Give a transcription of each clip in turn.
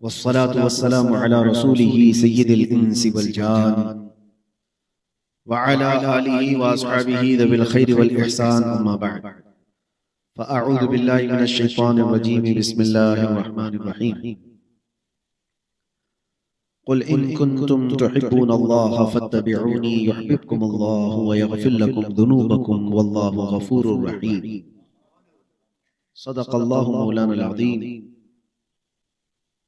वस्सलातु वस्सलामु अला रसूलिही सय्यिदिल इंसि वल जान व अला आलिही व अस्हाबिही ज़िल खैरि वल इहसान अम्मा बअद फ़अऊज़ु बिल्लाहि मिनश शैतानिर रजीम बिस्मिल्लाहिर रहमानिर रहीम क़ुल इन कुन्तुम तुहिब्बूनल्लाह फत्तबिऊनी युहब्बिबकुमुल्लाहु व यग़फिर लकुम ज़ुनूबकुम वल्लाहु गफ़ूरुर रहीम। सदक़ल्लाहु मौलाना अज़ीम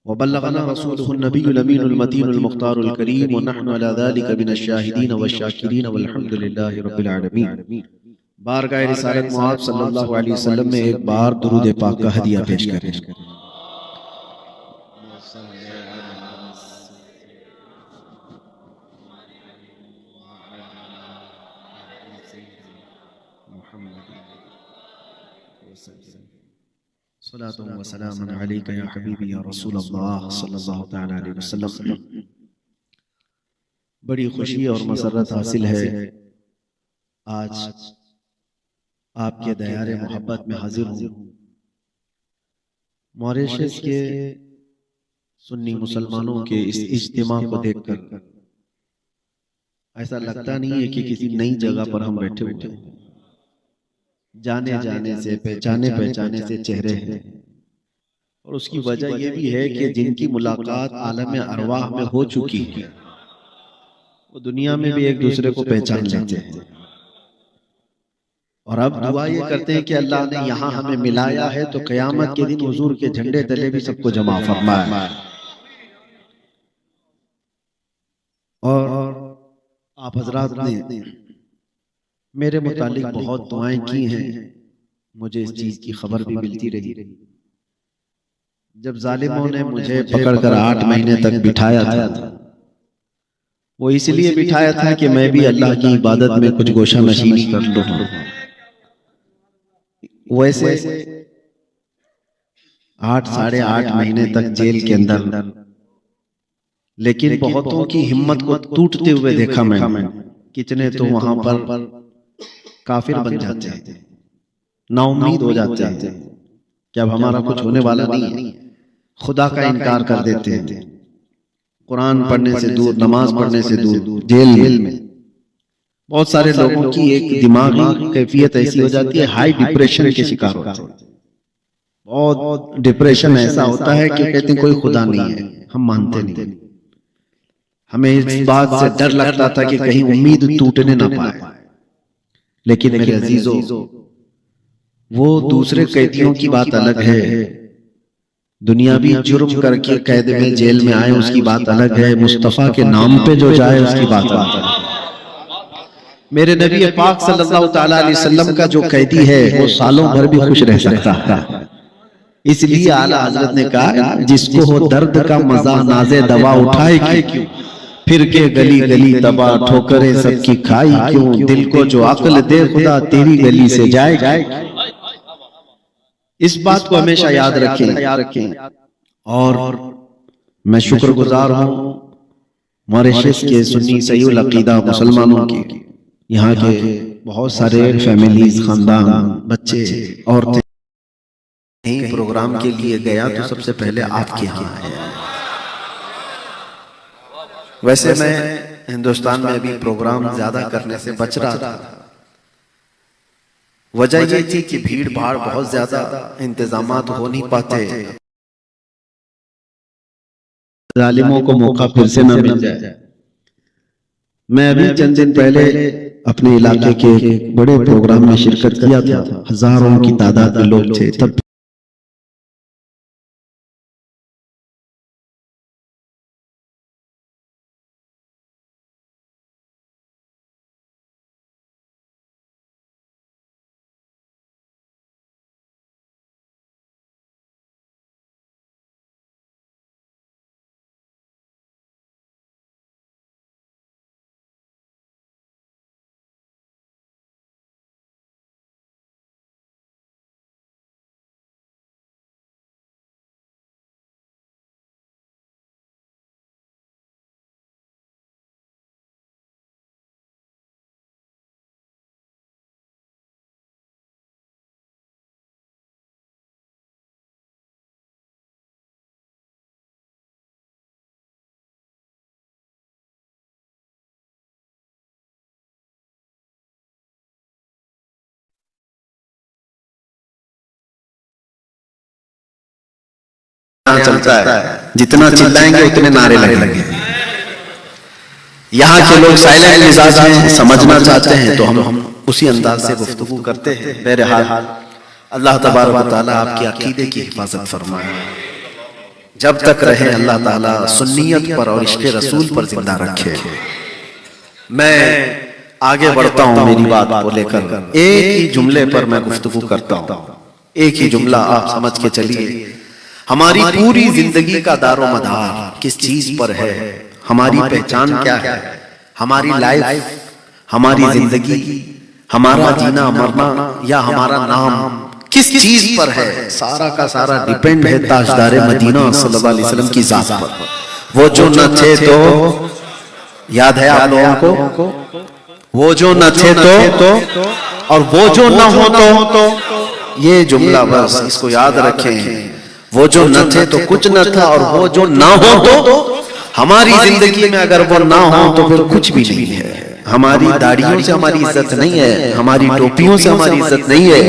व बल्लगना रसूलुहुन नबियुल अमीनुल मतीनुल मुख्तारुल करीम व नहनु अला ज़ालिका मिनश शाहिदीन व शाकिरीन वल्हम्दुलिल्लाहि रब्बिल आलमीन। बारगाह रिसालत मुआज़ सल्लल्लाहु अलैहि वसल्लम में एक बार दुरूद पाक का हदिया पेश करें। सलातो व सलामुन अलैका या हबीबी या रसूल अल्लाह सल्लल्लाहु तआला अलैहि वसल्लम। बड़ी खुशी और मसरत हासिल है आज आपके दयारे मोहब्बत में हाजिर हूँ। मॉरिशस के सुन्नी मुसलमानों के इस इज्तिमा को देखकर ऐसा लगता नहीं है कि किसी नई जगह पर हम बैठे हुए हैं। जाने जाने से पहचाने पहचाने से चेहरे हैं और उसकी वजह यह भी है कि जिनकी मुलाकात आलम अरवाह में हो चुकी है वो दुनिया में भी एक दूसरे को पहचान लेते हैं। और अब दुआ ये करते हैं कि अल्लाह ने यहाँ हमें मिलाया है तो क़यामत के दिन हुजूर के झंडे तले भी सबको जमा फरमाए। और आप हजरात ने मेरे मुतालिक बहुत दुआएं की हैं, मुझे इस चीज की खबर भी मिलती रही। जब जालिमों ने मुझे पकड़कर 8 महीने तक बिठाया था वो इसलिए बिठाया था कि मैं भी अल्लाह की इबादत में कुछ गोशा नशीनी कर लूं। वैसे 8 साढ़े 8 महीने तक जेल के अंदर, लेकिन बहुतों की हिम्मत को टूटते हुए देखा मैंने। कितने तो वहां पर काफिर बन जाते हैं, नाउम्मीद हो जाते हैं कि अब हमारा कुछ होने वाला नहीं है, खुदा का इनकार कर देते हैं, कुरान पढ़ने से दूर, नमाज पढ़ने से दूर, जेल में। बहुत सारे लोगों की एक दिमागी कैफियत ऐसी हो जाती है, हाई डिप्रेशन के शिकार होते हैं। बहुत डिप्रेशन ऐसा होता है कि कहते हैं कोई खुदा नहीं है, हम मानते नहीं। हमें इस बात से डर लगता था कि कहीं उम्मीद टूटने ना पाए। लेकिन मेरे अजीजों, वो दूसरे कैदियों की बात अलग है, दुनियावी जुर्म करके कैद में जेल में आए उसकी बात अलग है, मुस्तफा के नाम पे जो जाए उसकी बात अलग है। मेरे नबी पाक सल्लल्लाहु तआला अलैहि वसल्लम का जो कैदी है वो सालों भर भी खुश रह सकता है। इसलिए आला हजरत ने कहा, जिसको हो दर्द का मजा नाजे दवा उठाए क्यों, फिर के गली गली तबाह ठोकरें सबकी खाई क्यों, दिल को जो अक्ल दे खुदा तेरी गली से जाए। इस बात को हमेशा याद रखें। और मैं शुक्रगुजार हूँ मॉरिशस के सुन्नी सहीउल अकीदा मुसलमानों की। यहाँ के बहुत सारे फैमिलीज, खानदान, बच्चे, औरतें कहीं प्रोग्राम के लिए गया तो सबसे पहले आपके यहाँ आए। वैसे मैं हिंदुस्तान में अभी प्रोग्राम ज्यादा करने से बच रहा था। वजह ये थी कि भीड़ भाड़ बहुत ज्यादा, इंतजामात हो नहीं पाते, जालिमों को मौका फिर से न मिल जाए। मैं अभी चंद दिन पहले अपने इलाके के एक बड़े प्रोग्राम में शिरकत किया था, हजारों की तादाद में लोग थे। तब चलता है, जितना चिल्लाएंगे उतने नारे लगेंगे। यहाँ के लोग साइलेंट मिजाज हैं, समझना चाहते हैं तो हम उसी अंदाज से गुफ्तगू करते हैं। बहरहाल अल्लाह तबारक व तआला आपकी अकीदे की हिफाजत फरमाए, जब तक रहे अल्लाह ताला सुन्नियत पर और इश्क़ रसूल पर जिंदा रखे। मैं आगे बढ़ता हूँ मेरी बात को लेकर, एक ही जुमले पर मैं गुफ्तगू करता हूँ, एक ही जुमला आप समझ के चलिए। हमारी पूरी जिंदगी का दारो मदार किस चीज पर है, हमारी पहचान क्या है, हमारी लाइफ, हमारी जिंदगी, हमारा जीना मरना या हमारा नाम किस चीज पर है, सारा का सारा डिपेंड है ताजदारे मदीना सल्लल्लाहु अलैहि वसल्लम की जात पर। वो जो न थे तो, याद है आप लोगों को, वो जो न थे तो और वो जो न हो तो, ये जुमला बस इसको याद रखें। वो जो न थे तो कुछ न था, और वो जो ना हो तो हमारी जिंदगी में अगर वो ना हो तो फिर कुछ भी नहीं है। हमारी दाढ़ियों से हमारी इज्जत नहीं है, हमारी टोपियों से हमारी इज्जत नहीं है,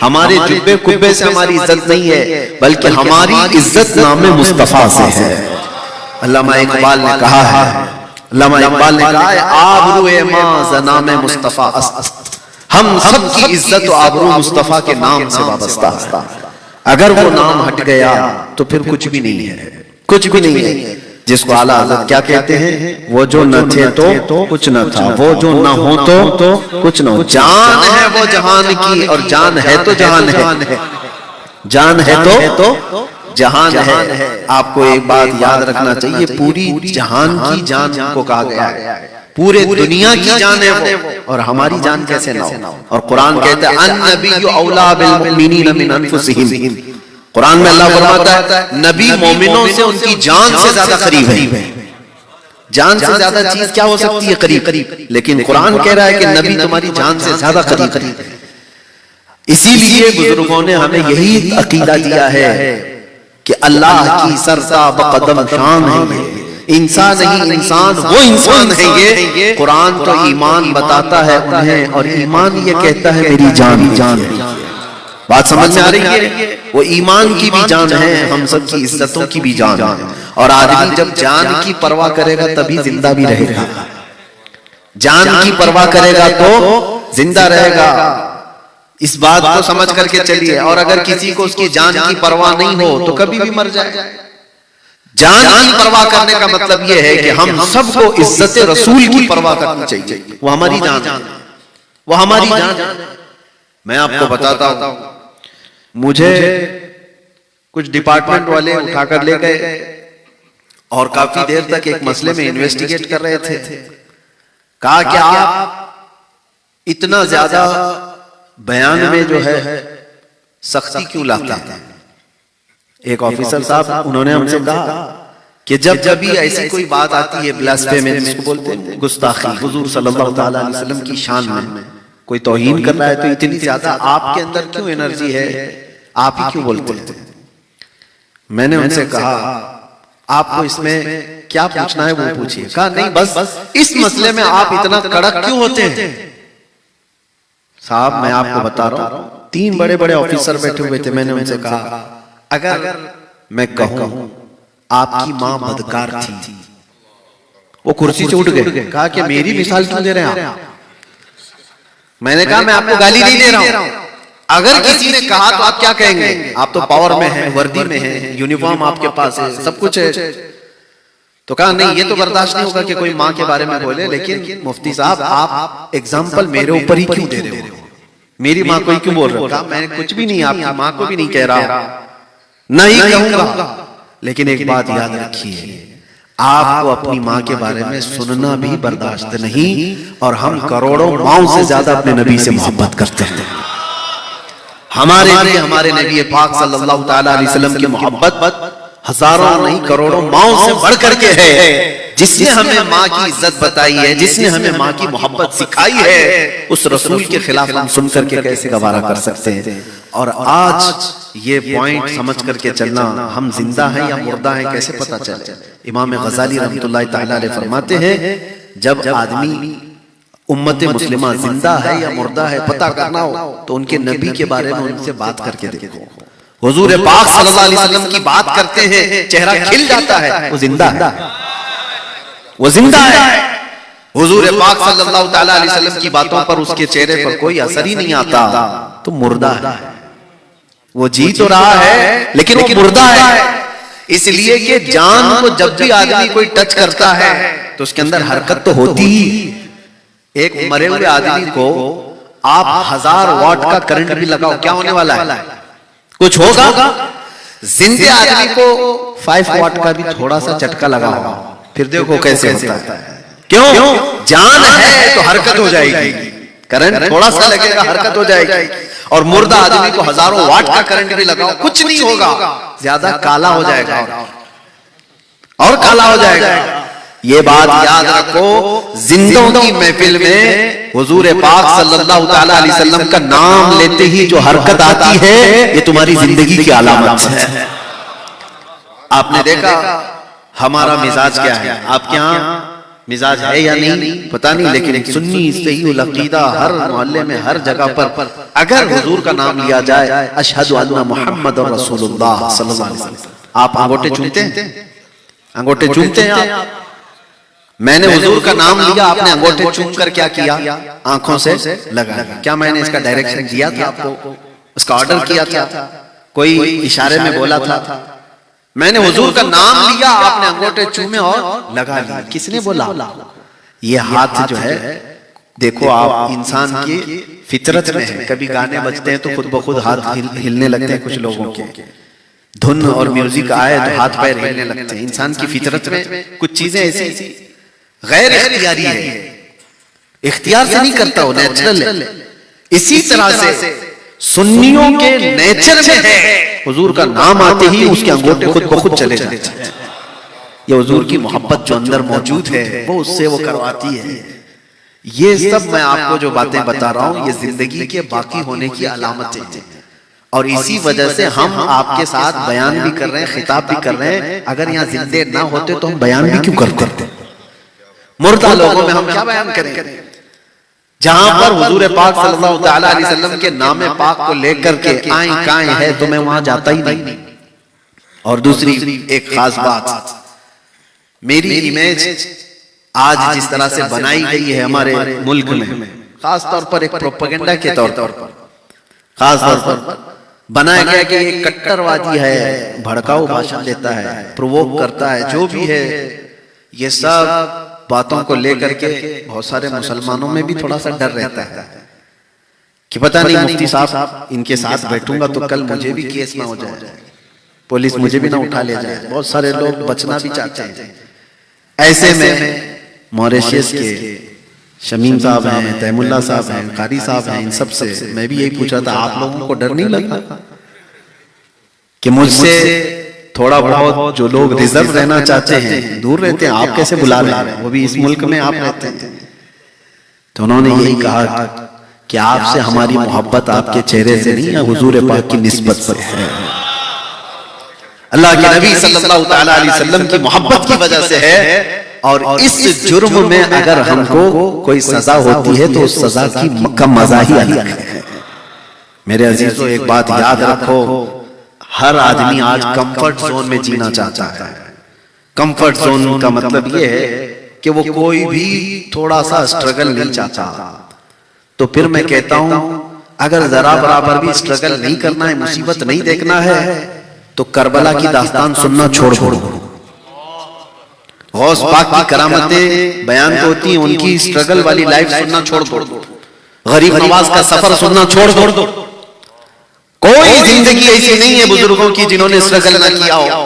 हमारे जुब्बे कुब्बे से हमारी इज्जत नहीं है, बल्कि हमारी इज्जत नाम मुस्तफा से है। अल्लामा इकबाल ने कहा है, अल्लामा इकबाल ने कहा है, आबरूए मां ज़नाम मुस्तफा अस्त, हम सब की इज्जत और आबरू मुस्तफा के नाम से वाबस्ता है। अगर वो नाम हट गया तो फिर कुछ भी नहीं है, कुछ भी नहीं है। जिसको आला हज़रत क्या कहते हैं, वो जो न थे तो कुछ न था, वो जो न हो तो कुछ न हो। जान है वो जहान की और जान है तो जहान है, जान है तो जहान है। आपको एक बात याद रखना चाहिए, पूरी जहान की जान को कहा गया है, पूरे दुनिया की जान है वो, और हमारी जान कैसे ना हो। और कुरान कहता है अन्नबिय्यु औला बिल मुमिनीन मिन अनफुसिहिम, कुरान में अल्लाह फरमाता है नबी मोमिनों से उनकी जान से ज्यादा करीब है। जान से ज्यादा चीज क्या हो सकती है, करीब। लेकिन कुरान कह रहा है कि नबी तुम्हारी जान से ज्यादा करीब है। इसीलिए बुजुर्गों ने हमें यही अकीदा दिया है कि अल्लाह की सरता बकदम शान है ये, इंसान नहीं इंसान वो इंसान है ये। कुरान तो ईमान बताता है उन्हें, और ईमान ये कहता है मेरी जान जान है। बात समझ में आ रही है? वो ईमान की भी जान है, हम सब की इज्जतों की भी जान है। और आदमी जब जान की परवाह करेगा तभी जिंदा भी रहेगा, जान की परवाह करेगा तो जिंदा रहेगा। इस बात को समझ करके चलिए। और अगर किसी को उसकी जान की परवाह नहीं हो तो कभी भी मर जाए। जान की परवाह करने का मतलब यह है कि हम सबको इज्जत रसूल की परवाह करनी चाहिए। वो हमारी जान है, वो हमारी जान है। मैं आपको बताता हूं, मुझे कुछ डिपार्टमेंट वाले उठाकर ले गए और काफी देर तक एक मसले में इन्वेस्टिगेट कर रहे थे। कहा कि आप इतना ज्यादा बयान में जो है सख्ती क्यों लाते हैं। एक ऑफिसर साहब उन्होंने हमसे कहा कि जब भी ऐसी कोई बात आती है ब्लास्फेमी जिसको बोलते हैं, गुस्ताखी हुजूर सल्लल्लाहु अलैहि वसल्लम की शान में कोई तौहीन कर रहा है तो इतनी ज्यादा आपके अंदर क्यों एनर्जी है, आप ही क्यों बोलते हैं। मैंने उनसे कहा आपको इसमें क्या पूछना है वो पूछिए। कहा नहीं बस इस मसले में आप इतना कड़क क्यों होते हैं। साहब मैं आपको बता रहा हूं, 3 बड़े बड़े ऑफिसर बैठे हुए थे। मैंने उनसे कहा अगर मैं कहूं आपकी मां बदकार थी, वो कुर्सी से उठ गए। कहा कि मेरी मिसाल क्यों दे रहे हैं आप। मैंने कहा मैं आपको गाली नहीं दे रहा हूं, अगर किसी ने कहा तो आप क्या कहेंगे। आप तो पावर में हैं, वर्दी में हैं, यूनिफॉर्म आपके पास है, सब कुछ है। तो कहा नहीं ये तो बर्दाश्त नहीं होगा कि कोई माँ के बारे में बोले, लेकिन मुफ्ती साहब आप एग्जाम्पल मेरे ऊपर ही क्यों दे रहे हो, मेरी माँ को ही क्यों बोल रहे हो। कहा मैं कुछ भी नहीं, आपकी माँ को भी नहीं कह रहा, नहीं कहूंगा, लेकिन एक बात याद रखिए आपको अपनी माँ के बारे में सुनना भी बर्दाश्त नहीं, और हम करोड़ों माओं से ज्यादा अपने नबी से मोहब्बत करते हैं। हमारे लिए हमारे नबी पाक सल्लल्लाहु ताला अलैहि वसल्लम की मोहब्बत हजारों नहीं करोड़ों माओं से बढ़ करके है। जिसने हमें माँ की इज्जत बताई है, जिसने हमें माँ की मोहब्बत सिखाई है, उस रसूल के खिलाफ हम सुन करके कैसे गवारा कर सकते हैं। और आज ये पॉइंट समझ करके चलना, हम जिंदा हैं या मुर्दा हैं कैसे पता चले। इमाम गजाली रहमतुल्लाह तआला अलैह फरमाते हैं जब आदमी उम्मत मुस्लिमा जिंदा है या मुर्दा है पता करना हो तो उनके नबी के बारे में उनसे बात करके देखो। हुजूर पाक सल्लल्लाहु अलैहि वसल्लम की बात करते हैं, चेहरा खिल जाता है, वो जिंदा है, वो जिंदा है। हुजूर पाक सल्लल्लाहु तआला अलैहि वसल्लम की बातों पर उसके चेहरे पर कोई असर ही नहीं आता, तो मुर्दा है। वो जी तो रहा है लेकिन वो मुर्दा है, इसलिए कि जान को जब भी आदमी कोई टच करता है तो उसके अंदर हरकत तो होती ही। एक मरे हुए आदमी को आप 1000 वाट का करंट भी लगाओ, क्या होने वाला है? कुछ होगा। जिंदे आदमी को 5 वाट का भी थोड़ा सा झटका लगाओ, फिर देखो कैसे होता है। क्यों? जान है तो हरकत हो जाएगी, करंट थोड़ा सा लगेगा, हरकत हो जाएगी। और मुर्दा आदमी को हजारों वाट का करंट भी लगाओ, कुछ नहीं होगा, ज्यादा काला हो जाएगा और काला हो जाएगा। ये बात याद रखो, जिंदों की महफिल में हुजूर पाक सल्लल्लाहु तआला अलैहि वसल्लम का नाम लेते ही जो हरकत आती है, ये तुम्हारी जिंदगी की अलामत है। आपने देखा हमारा मिजाज क्या है? आपके यहाँ मिजाज है या नहीं पता नहीं, लेकिन सुन्नी सही अकीदा हर मोहल्ले में हर जगह पर अगर हुजूर का नाम लिया जाए, अशहदु अन्ना मुहम्मदुर रसूलुल्लाह सल्लल्लाहु अलैहि वसल्लम, आप अंगूठे चूमते हैं? अंगूठे चूमते हैं आप? मैंने हुजूर का नाम लिया, आपने अंगूठे चूम कर क्या किया? आंखों से लगा। क्या मैंने इसका डायरेक्शन दिया था आपको? उसका ऑर्डर किया था? कोई इशारे में बोला था? मैंने हुजूर का नाम लिया, आपने अंगूठे चूमे और लगा लिया। किसने बोला? ये हाथ जो है, देखो आप इंसान की फितरत में है, कभी गाने बजते हैं तो खुद ब खुद हाथ हिलने लगते हैं कुछ लोगों के, धुन और म्यूजिक आए तो हाथ पैर हिलने लगते हैं। इंसान की फितरत में कुछ चीजें ऐसी गैर इख्तियारी है, इख्तियार से नहीं करता, वो नेचुरल है। इसी तरह से सुन्नियों के नेचर में है, हुजूर का नाम आते ही उसके अंगूठे खुद ब खुद चले जाते हैं। ये हुजूर की मोहब्बत जो अंदर मौजूद है वो उससे वो करवाती है। ये सब मैं आपको जो बातें बता रहा हूँ, ये जिंदगी के बाकी होने की अलामतें हैं, और इसी वजह से हम आपके साथ बयान भी कर रहे हैं, खिताब भी कर रहे हैं। अगर यहाँ जिंदे ना होते तो हम बयान भी क्यों करते? मुर्दा लोगों में हम क्या बयान करें? जहां पर हुजूर पाक सल्लल्लाहु तआला अलैहि वसल्लम के नामे पाक को लेकर के आए काए है, तो मैं वहां जाता ही नहीं। और दूसरी एक खास बात, मेरी इमेज आज जिस तरह से बनाई गई है हमारे मुल्क में, खास तौर पर एक प्रोपेगेंडा के तौर पर खास तौर पर बनाया गया कि एक कट्टरवादी है, भड़काऊ भाषण देता है, प्रोवोक करता है, जो भी है, ये सब बातों को लेकर के बहुत सारे मुसलमानों में भी थोड़ा सा डर रहता है कि पता नहीं मुफ्ती साहब इनके साथ बैठूंगा तो कल मुझे भी केस ना हो जाए, पुलिस मुझे भी ना उठा ले जाए। बहुत सारे लोग बचना भी चाहते हैं। ऐसे में मॉरिशस के शमीम साहब हैं, तैमुल्ला साहब हैं, कारी साहब हैं, इन सब से मैं भी यही पूछा था, आप लोगों को डर नहीं लगता कि मुझसे थोड़ा बहुत जो लोग रिजर्व रहना चाहते हैं, दूर रहते हैं, आप कैसे बुला रहे हैं, वो भी इस मुल्क में आप रहते हैं? तो उन्होंने यही कहा कि आपसे हमारी मोहब्बत आपके चेहरे से नहीं है, हुजूर पाक की निस्बत से है। अल्लाह के नबी सल्लल्लाहु तआला अलैहि वसल्लम की मोहब्बत की वजह से है। और इस जुर्म में अगर हमको कोई सजा होती है तो उस सजा की मजा ही अलग है। मेरे अजीजों, एक बात याद रखो, हर आदमी आज कंफर्ट जोन में जीना चाहता है। कंफर्ट जोन का मतलब ये है कि वो कोई भी थोड़ा सा स्ट्रगल नहीं चाहता। तो फिर मैं कहता हूं, अगर जरा बराबर भी स्ट्रगल नहीं करना है, मुसीबत नहीं देखना है, तो करबला की दास्तान सुनना छोड़ दो। गौस पाक की करामतें बयान तो होती हैं, उनकी स्ट्रगल वाली लाइफ सुनना छोड़ दो। गरीब नवाज का सफर सुनना छोड़ दो। कोई जिंदगी ऐसी नहीं है बुजुर्गों की जिन्होंने स्ट्रगल ना किया हो।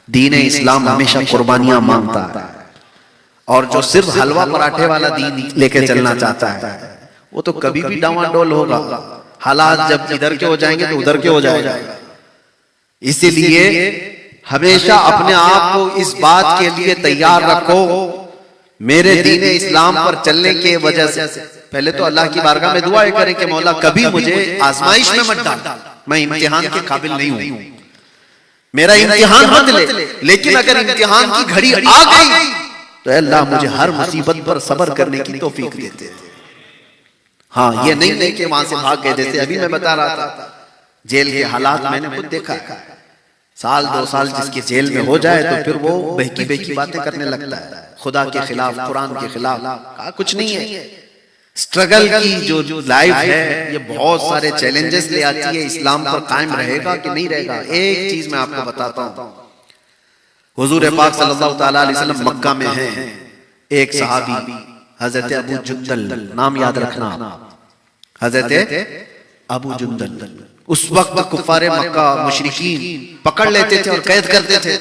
दीन इस्लाम हमेशा कुर्बानियां मांगता है, और जो सिर्फ हलवा पराठे वाला दीन लेके चलना चाहता है वो तो कभी भी डावाडोल होगा। हालात जब इधर के हो जाएंगे तो उधर के हो जाएगा। इसीलिए हमेशा अपने आप को इस बात के लिए तैयार रखो, मेरे दीन इस्लाम पर चलने के वजह से पहले तो अल्लाह की बारगाह में दुआ करें कि मौला कभी मुझे आजमाइश में मत डाल, मैं इम्तिहान के काबिल नहीं हूं, मेरा इम्तिहान मत ले। लेकिन अगर इम्तिहान की घड़ी आ गई तो अल्लाह मुझे हर मुसीबत पर सब्र करने की तौफीक देते। हाँ, ये नहीं कि वहां से भाग गए, जैसे अभी मैं बता रहा था जेल के हालात मैंने खुद देखा है। साल 2 साल जिसके जेल में हो जाए तो फिर वो बहकी बहकी बातें करने लगता है, खुदा के खिलाफ, कुरान के खिलाफ। कहा कुछ नहीं है। स्ट्रगल की जो लाइफ है ये बहुत सारे चैलेंजेस ले आती है। इस्लाम पर कायम रहेगा कि नहीं रहेगा। एक चीज मैं आपको बताता हूं, हुजूर पाक सल्लल्लाहु ताला अलैहि वसल्लम मक्का में हैं, एक सहाबी हजरत अबू जुंदल, नाम याद रखना, हजरत अबू जुंदल। उस वक्त कुफारे मक्का मुशरिकीन पकड़ लेते थे और कैद करते थे।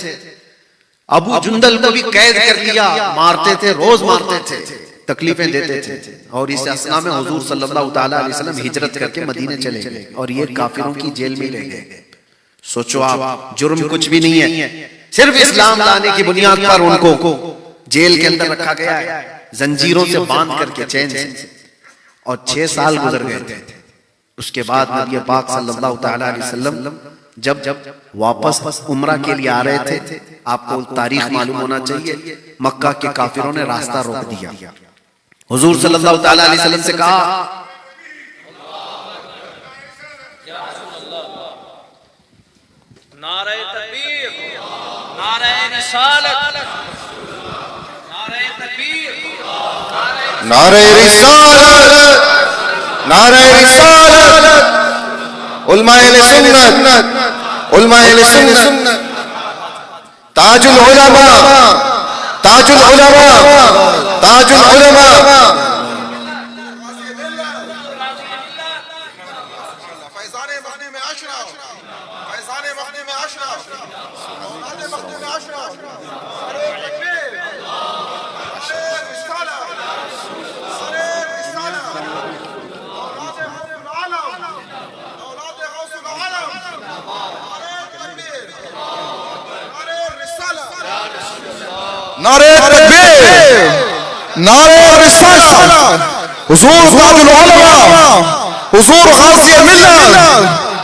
अबू जुंदल को भी कैद कर लिया, मारते थे, रोज मारते थे, तकलीफें देते थे। और इस असना में हुजूर सल्लल्लाहु ताला अलैहि वसल्लम हिजरत करके मदीने चले गए और ये काफिरों की जेल में रह गए। सोचो आप, जुर्म कुछ भी नहीं है, सिर्फ इस्लाम लाने की बुनियाद पर उनको जेल के अंदर रखा गया है, जंजीरों से बांध करके, चैन से। और 6 साल गुजर गए थे। उसके बाद नबी पाक सल्लल्लाहु ताला अलैहि वसल्लम जब वापस उम्रा के लिए आ रहे थे, आपको तारीख मालूम होना चाहिए, मक्का के काफिरों ने रास्ता रोक दिया। हुजूर सल्लल्लाहु ताला अलैहि वसल्लम से कहा, नारे तकबीर, नारे रिसालत, नारे तकबीर, नारे रिसालत, नारे रिसालत, उलमाए सुन्नत, उलमाए सुन्नत, ताजुल उलमा, ताजुल उलमा, ताजुल उलमा। नारे तकबीर, नारे रिसालत, हुजूर ताजुल उलमा, हुजूर गाज़ी मिल्लत,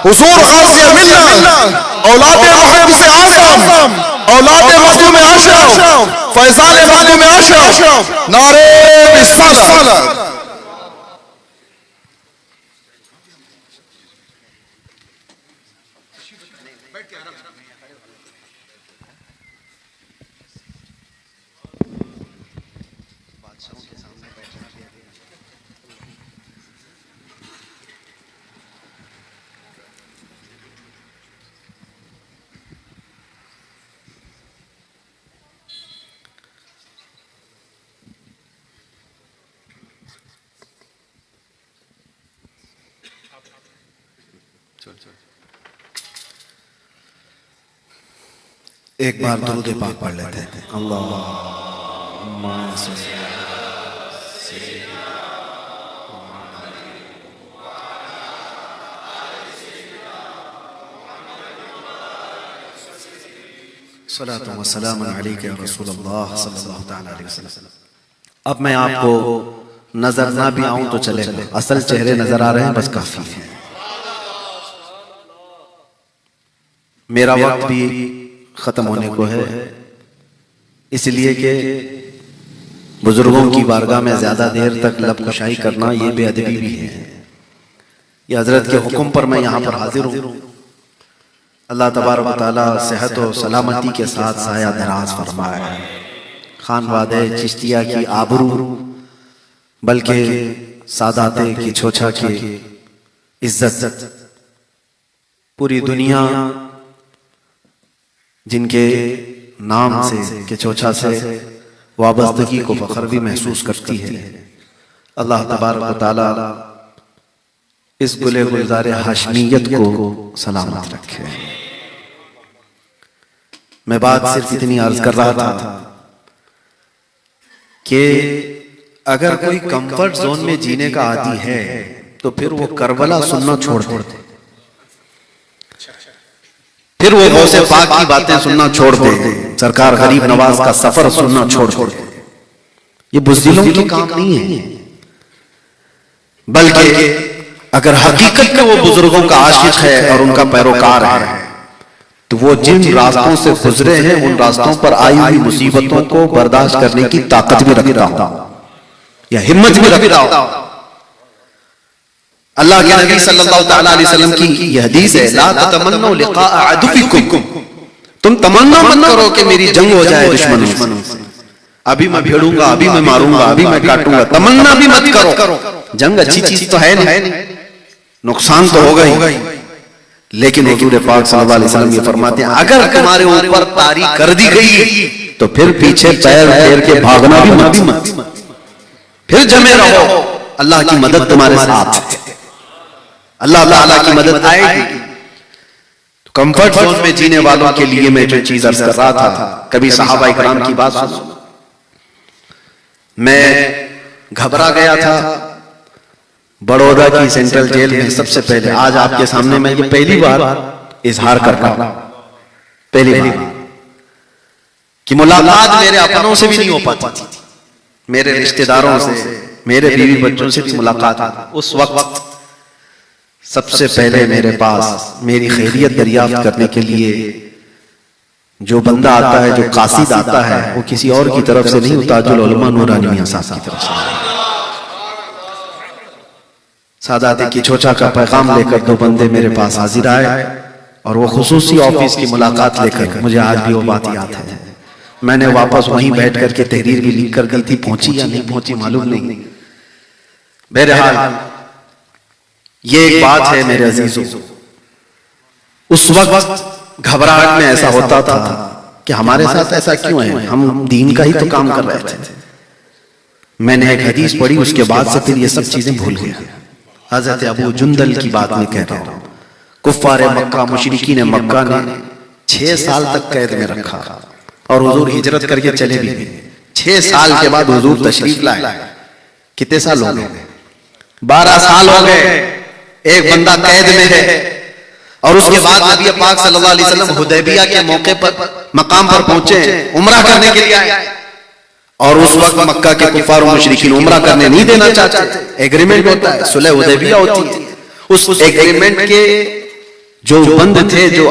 हुजूर गाज़ी मिल्लत, औलाद मुहद्दिस आज़म, औलाद मखदूम अशरफ, फैज़ान मखदूम अशरफ, नारे रिसालत। एक बार दुरूद पाक पढ़ लेते हैं। अल्लाहुम्मा सल्ली सलातु व सलाम अलैका या रसूल अल्लाह सल्लल्लाहु तआला अलैहि वसल्लम। अब मैं आपको नजर ना भी आऊं तो चलेगा, असल चेहरे नजर आ रहे हैं, बस काफी है। मेरा वक्त भी खत्म होने को है, इसलिए कि बुजुर्गों की बारगाह में ज्यादा देर तक लब कुशाई करना ये बेअदबी भी है। ये हजरत के हुक्म पर मैं यहाँ पर हाजिर हूँ। अल्लाह तबारक व तआला सेहत और सलामती के साथ साया दराज फरमाए। खानवादे चिश्तिया की आबरू बल्कि सादाते की छोछा की इज्जत, पूरी दुनिया जिनके नाम से के चोचा से वाबस्तगी को फख्र भी महसूस करती है, अल्लाह तबारक व तआला इस गुले गुलजार हाशमियत को सलामत रखे। मैं बात सिर्फ इतनी अर्ज कर रहा था कि अगर कोई कंफर्ट जोन में जीने का आदी है तो फिर वो करबला सुनना छोड़ दे, फिर वो गौसे पाक की बातें सुनना छोड़ दे, सरकार गरीब नवाज का सफर सुनना छोड़ दे। ये बुज़दिलों के काम नहीं है, बल्कि अगर हकीकत में वो बुजुर्गों का आशिक है और उनका पैरोकार है तो वो जिन रास्तों से गुजरे हैं उन रास्तों पर आई हुई मुसीबतों को बर्दाश्त करने की ताकत भी रखता हो या हिम्मत भी रखता हो। अल्लाह के नबी सल्लल्लाहु तआला अलैहि वसल्लम की यह हदीस है, ला ततमन्नू लिक़ा अदुविकुम, तुम तमन्ना मत करो कि मेरी जंग हो जाए दुश्मनों से, अभी मैं भिड़ूंगा, अभी मैं मारूंगा, अभी मैं काटूंगा, तमन्ना भी मत करो। जंग अच्छी चीज तो है नहीं, नुकसान तो होगा ही, लेकिन हुजूर पाक सल्लल्लाहु अलैहि वसल्लम ये फरमाते हैं अगर तुम्हारे ऊपर तारी कर दी गई तो फिर पीछे पैर फेर के भागना भी मत, फिर जमे रहो, अल्लाह की मदद तुम्हारे साथ है, अल्लाह ताला की मदद आएगी। तो कंफर्ट जोन में जीने वालों के लिए मैं जो चीज अर्ज कर रहा था, कभी सहाबा इकराम की बात सुनो, मैं घबरा गया था बड़ौदा की सेंट्रल जेल में। सबसे पहले आज आपके सामने मैं ये पहली बार इजहार कर रहा हूं, पहली बार कि मुलाकात मेरे अपनों से भी नहीं हो पाती थी, मेरे रिश्तेदारों से, मेरे बीवी बच्चों से भी मुलाकात। उस वक्त सबसे पहले मेरे पास मेरी खैरियत दरियाफ्त करने के लिए जो बंदा आता है, जो कासिद आता है, वो किसी और की तरफ से नहीं, ताजुल उलमा नूरानी मियां साहब की तरफ से। सादात की छोचा का पैगाम लेकर दो बंदे मेरे पास हाजिर आए और वो खुसूसी ऑफिस की मुलाकात लेकर, मुझे आज भी वो बात याद है, मैंने वापस वहीं बैठ करके तहरीर भी लिख कर दी थी, पहुंची या नहीं पहुंची मालूम नहीं। बहरहाल ये एक बात है मेरे अजीजों, उस वक्त घबराहट में ऐसा होता था कि हमारे साथ ऐसा क्यों है, हम दीन का ही तो काम कर रहे थे। मैंने एक हदीस पढ़ी, उसके बाद से फिर ये सब चीजें भूल गया। हजरत अबू जुंदल की बात मैं कह रहा हूं, कुफ्फारे मक्का, मुशरिकीन मक्का ने 6 साल तक कैद में रखा और हुजूर हिजरत करके चले भी गए। 6 साल के बाद हुजूर तशरीफ लाए। कितने साल हो गए? 12 साल हो गए। एक बंदा कैद में है और उसके बाद नबी पाक सल्लल्लाहु अलैहि वसल्लम हुदैबिया के मौके पर मकाम पर पहुंचे, उम्रा करने के लिए आए और उस वक्त मक्का के कुफार और मुशरिकीन उम्रा करने नहीं देना चाहते। एग्रीमेंट होता है, सुलह हुदैबिया होती है। उस एग्रीमेंट के जो बंद थे, जो